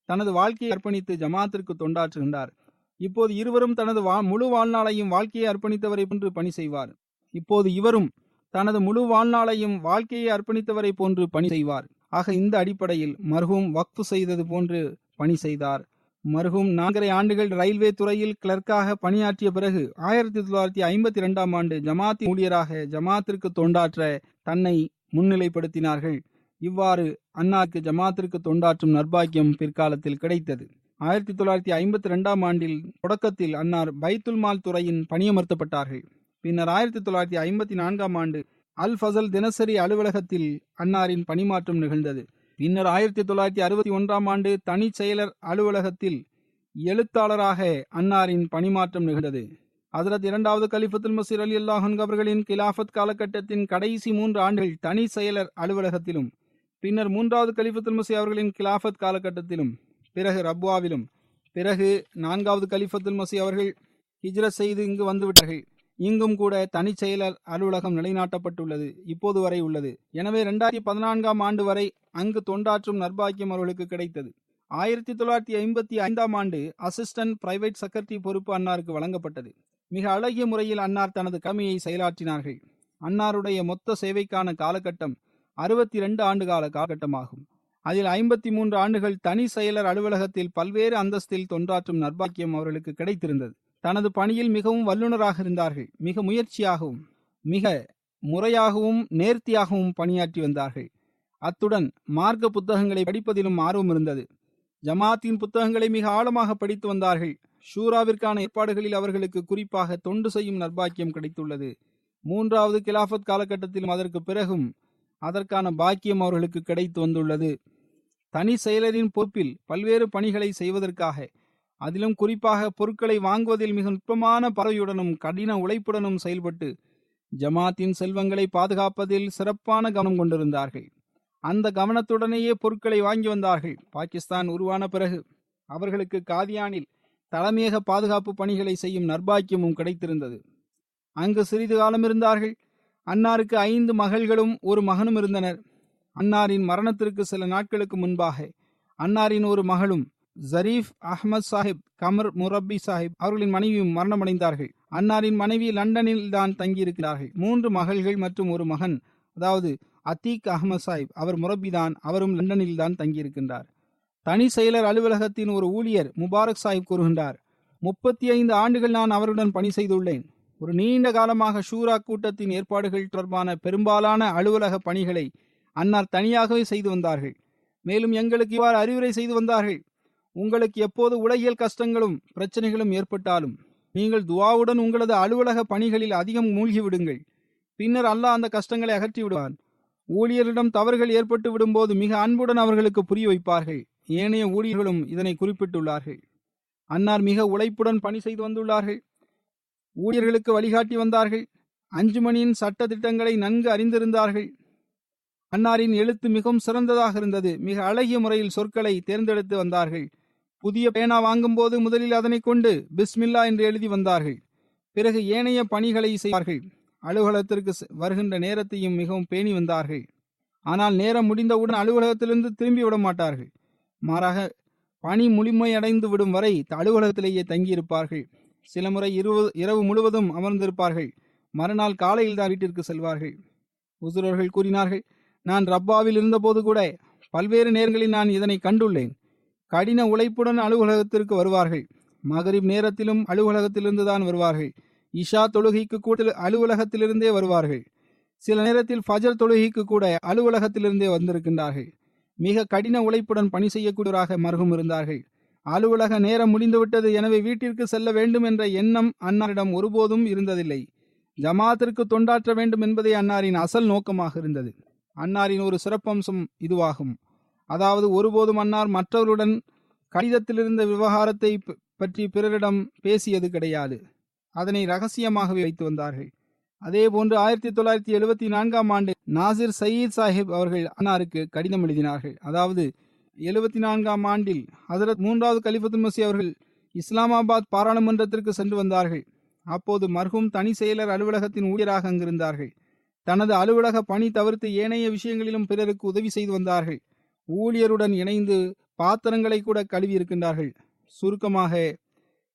தனது வாழ்க்கையை அர்ப்பணித்து ஜமாத்திற்கு தொண்டாற்றுகின்றார். இப்போது இருவரும் தனது முழு வாழ்நாளையும் வாழ்க்கையை அர்ப்பணித்தவரை போன்று பணி செய்வார். இப்போது இவரும் தனது முழு வாழ்நாளையும் வாழ்க்கையை அர்ப்பணித்தவரை போன்று பணி செய்வார். ஆக இந்த அடிப்படையில் மர்ஹூம் வக்ஃப் செய்தது போன்று பணி செய்தார். மர்ஹூம் 4.5 ஆண்டுகள் ரயில்வே துறையில் கிளர்க்காக பணியாற்றிய பிறகு 1952ஆம் ஆண்டு ஜமாத்தின் ஊழியராக ஜமாத்திற்கு தொண்டாற்ற தன்னை முன்னிலைப்படுத்தினார்கள். இவ்வாறு அன்னாருக்கு ஜமாத்திற்கு தொண்டாற்றும் நற்பாக்கியம் பிற்காலத்தில் கிடைத்தது. 1952ஆம் ஆண்டில் தொடக்கத்தில் அன்னார் பைத்துல் மால் துறையின் பணியமர்த்தப்பட்டார்கள். பின்னர் 1954ஆம் ஆண்டு அல் ஃபசல் தினசரி அலுவலகத்தில் அன்னாரின் பணிமாற்றம் நிகழ்ந்தது. பின்னர் 1961ஆம் ஆண்டு தனி செயலர் அலுவலகத்தில் எழுத்தாளராக அன்னாரின் பணிமாற்றம் நிகழ்ந்தது. ஹசரத் 2வது கலிஃபத்துல் மசீஹ் ரலியல்லாஹு அன்ஹு அவர்களின் கிலாஃபத் காலகட்டத்தின் கடைசி 3 ஆண்டுகள் தனி செயலர் அலுவலகத்திலும், பின்னர் 3வது கலிஃபத்துல் மசீஹ் அவர்களின் கிலாஃபத் காலகட்டத்திலும், பிறகு ரப்வாவிலும், பிறகு 4வது கலிஃபத்துல் மசீஹ் அவர்கள் ஹிஜ்ரத் செய்து இங்கு வந்துவிட்டார்கள். இங்கும் கூட தனி செயலர் அலுவலகம் நிலைநாட்டப்பட்டுள்ளது, இப்போது வரை உள்ளது. எனவே 2014ஆம் ஆண்டு வரை அங்கு தொண்டாற்றும் நற்பாக்கியம் அவர்களுக்கு கிடைத்தது. 1955ஆம் ஆண்டு அசிஸ்டன்ட் பிரைவேட் செக்ரட்டரி பொறுப்பு அன்னாருக்கு வழங்கப்பட்டது. மிக அழகிய முறையில் அன்னார் தனது கடமையை செயலாற்றினார்கள். அன்னாருடைய மொத்த சேவைக்கான காலகட்டம் 62 ஆண்டுகால காலகட்டமாகும். அதில் 53 ஆண்டுகள் தனி செயலர் அலுவலகத்தில் பல்வேறு அந்தஸ்தில் தொண்டாற்றும் நற்பாக்கியம் அவர்களுக்கு கிடைத்திருந்தது. தனது பணியில் மிகவும் வல்லுநராக இருந்தார்கள். மிக முயற்சியாகவும் மிக முறையாகவும் நேர்த்தியாகவும் பணியாற்றி வந்தார்கள். அத்துடன் மார்க்க புத்தகங்களை படிப்பதிலும் ஆர்வம் இருந்தது. ஜமாத்தின் புத்தகங்களை மிக ஆழமாக படித்து வந்தார்கள். ஷூராவிற்கான ஏற்பாடுகளில் அவர்களுக்கு குறிப்பாக தொண்டு செய்யும் நற்பாக்கியம் கிடைத்துள்ளது. 3வது கிலாஃபத் காலகட்டத்திலும் அதற்கு பிறகும் அதற்கான பாக்கியம் அவர்களுக்கு கிடைத்து வந்துள்ளது. தனி செயலரின் பொறுப்பில் பல்வேறு பணிகளை செய்வதற்காக, அதிலும் குறிப்பாக பொருட்களை வாங்குவதில் மிக நுட்பமான பறவையுடனும் கடின உழைப்புடனும் செயல்பட்டு ஜமாத்தின் செல்வங்களை பாதுகாப்பதில் சிறப்பான கவனம் கொண்டிருந்தார்கள். அந்த கவனத்துடனேயே பொருட்களை வாங்கி வந்தார்கள். பாகிஸ்தான் உருவான பிறகு அவர்களுக்கு காதியானில் தலைமையக பாதுகாப்பு பணிகளை செய்யும் நற்பாக்கியமும் கிடைத்திருந்தது. அங்கு சிறிது காலம் இருந்தார்கள். அன்னாருக்கு 5 மகள்களும் ஒரு மகனும் இருந்தனர். அன்னாரின் மரணத்திற்கு சில நாட்களுக்கு முன்பாக அன்னாரின் ஒரு மகளும் ஜரீப் அஹ்மத் சாஹிப் கமர் முரப்பி சாஹிப் அவர்களின் மனைவியும் மரணமடைந்தார்கள். அன்னாரின் மனைவி லண்டனில் தான் தங்கியிருக்கிறார்கள். 3 மகள்கள் மற்றும் ஒரு மகன், அதாவது அத்தீக் அஹ்மத் சாஹிப், அவர் முரப்பிதான், அவரும் லண்டனில் தான் தங்கியிருக்கின்றார். தனி செயலர் அலுவலகத்தின் ஒரு ஊழியர் முபாரக் சாஹிப் கூறுகின்றார், 35 ஆண்டுகள் நான் அவருடன் பணி செய்துள்ளேன். ஒரு நீண்ட காலமாக ஷூரா கூட்டத்தின் ஏற்பாடுகள் தொடர்பான பெரும்பாலான அலுவலக பணிகளை அன்னார் தனியாகவே செய்து வந்தார்கள். மேலும் எங்களுக்கு இவ்வாறு அறிவுரை செய்து வந்தார்கள்: உங்களுக்கு எப்போது உலகியல் கஷ்டங்களும் பிரச்சனைகளும் ஏற்பட்டாலும் நீங்கள் துஆவுடன் உங்களது அலுவலக பணிகளில் அதிகம் மூழ்கிவிடுங்கள். பின்னர் அல்லாஹ் அந்த கஷ்டங்களை அகற்றி விடுவான். ஊழியரிடம் தவறுகள் ஏற்பட்டு விடும்போது மிக அன்புடன் அவர்களுக்கு புரிய வைப்பார்கள். ஏனைய ஊழியர்களும் இதனை குறிப்பிட்டுள்ளார்கள். அன்னார் மிக உழைப்புடன் பணி செய்து வந்துள்ளார்கள். ஊழியர்களுக்கு வழிகாட்டி வந்தார்கள். 5 மணியின் சட்ட திட்டங்களை நன்கு அறிந்திருந்தார்கள். அன்னாரின் எழுத்து மிகவும் சிறந்ததாக இருந்தது. மிக அழகிய முறையில் சொற்களை தேர்ந்தெடுத்து வந்தார்கள். புதிய பேனா வாங்கும் போது முதலில் அதனை கொண்டு பிஸ்மில்லா என்று எழுதி வந்தார்கள். பிறகு ஏனைய பணிகளை செய்வார்கள். அலுவலகத்திற்கு வருகின்ற நேரத்தையும் மிகவும் பேணி வந்தார்கள். ஆனால் நேரம் முடிந்தவுடன் அலுவலகத்திலிருந்து திரும்பி விட மாட்டார்கள். மாறாக பணி முழுமையடைந்து விடும் வரை அலுவலகத்திலேயே தங்கியிருப்பார்கள். சில முறை இரவு முழுவதும் அமர்ந்திருப்பார்கள். மறுநாள் காலையில் தான் வீட்டிற்கு செல்வார்கள். ஹுசூர் கூறினார்கள், நான் ரப்பாவில் இருந்தபோது கூட பல்வேறு நேரங்களில் நான் இதனை கண்டுள்ளேன். கடின உழைப்புடன் அலுவலகத்திற்கு வருவார்கள். மகரிப் நேரத்திலும் அலுவலகத்திலிருந்து தான் வருவார்கள். இஷா தொழுகைக்கு கூட அலுவலகத்திலிருந்தே வருவார்கள். சில நேரத்தில் ஃபஜர் தொழுகைக்கு கூட அலுவலகத்திலிருந்தே வந்திருக்கின்றார்கள். மிக கடின உழைப்புடன் பணி செய்யக்கூடியவராக மர்ஹூம் இருந்தார்கள். அலுவலக நேரம் முடிந்துவிட்டது, எனவே வீட்டிற்கு செல்ல வேண்டும் என்ற எண்ணம் அன்னாரிடம் ஒருபோதும் இருந்ததில்லை. ஜமாத்திற்கு தொண்டாற்ற வேண்டும் என்பதே அன்னாரின் அசல் நோக்கமாக இருந்தது. அன்னாரின் ஒரு சிறப்பம்சம் இதுவாகும். அதாவது ஒருபோதும் அன்னார் மற்றவருடன் கடிதத்திலிருந்த விவகாரத்தை பற்றி பிறரிடம் பேசியது கிடையாது. அதனை ரகசியமாகவே வைத்து வந்தார்கள். அதே போன்று 1974 ஆண்டு நாசிர் சயீத் சாஹிப் அவர்கள் அன்னாருக்கு கடிதம் எழுதினார்கள். அதாவது 74 ஆண்டில் ஹஜரத் 3வது கலிஃபத்துல் மஸீஹ் அவர்கள் இஸ்லாமாபாத் பாராளுமன்றத்திற்கு சென்று வந்தார்கள். அப்போது மர்ஹூம் தனி செயலர் அலுவலகத்தின் ஊழியராக அங்கிருந்தார்கள். தனது அலுவலக பணி தவிர்த்து ஏனைய விஷயங்களிலும் பிறருக்கு உதவி செய்து வந்தார்கள். ஊழியருடன் இணைந்து பாத்திரங்களை கூட கழுவி இருக்கின்றார்கள். சுருக்கமாக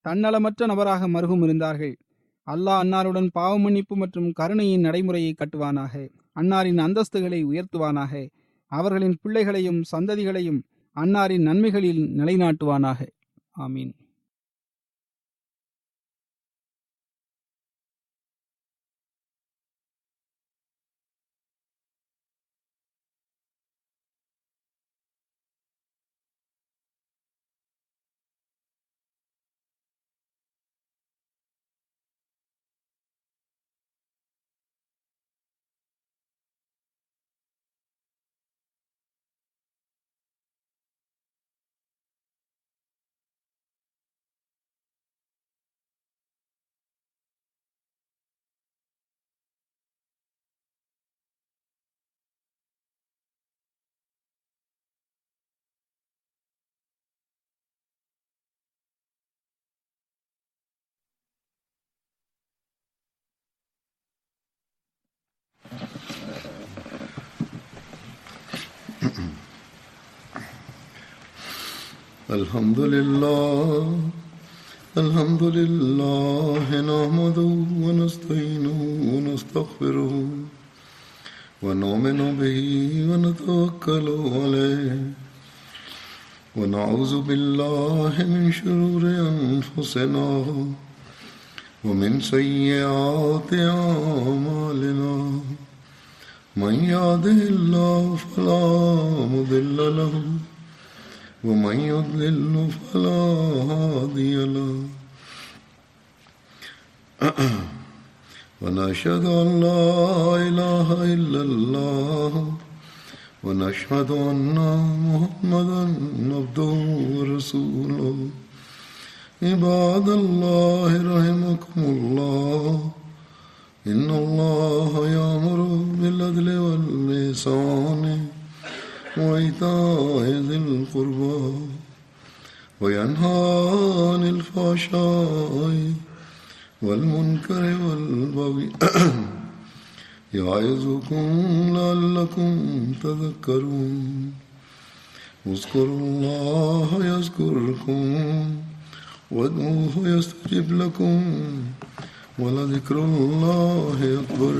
தன்னலமற்ற நபராக மர்ஹூம் இருந்தார்கள். அல்லாஹ் அன்னாருடன் பாவ மன்னிப்பு மற்றும் கருணையின் நடைமுறையை கட்டுவானாக. அன்னாரின் அந்தஸ்துகளை உயர்த்துவானாக. அவர்களின் பிள்ளைகளையும் சந்ததிகளையும் அன்னாரின் நன்மைகளில் நிலைநாட்டுவானாக. ஆமீன். الحمد لله نحمده ونستعينه ونستغفره ونؤمن به ونتوكل عليه ونعوذ بالله من شرور أنفسنا ومن سيئات أعمالنا من يهده الله فلا مضل له ومن يضلل فلا هادي له ونشهد أن لا إله إلا الله ونشهد أن محمدا عبده ورسوله عباد الله رحمكم الله إن الله يأمر بالعدل والإحسان وإيتاء ذي القربى وينهى عن الفحشاء والمنكر والبغي يعظكم لعلكم تذكرون اذكروا الله يذكركم وادعوه يستجب لكم ولذكر الله أكبر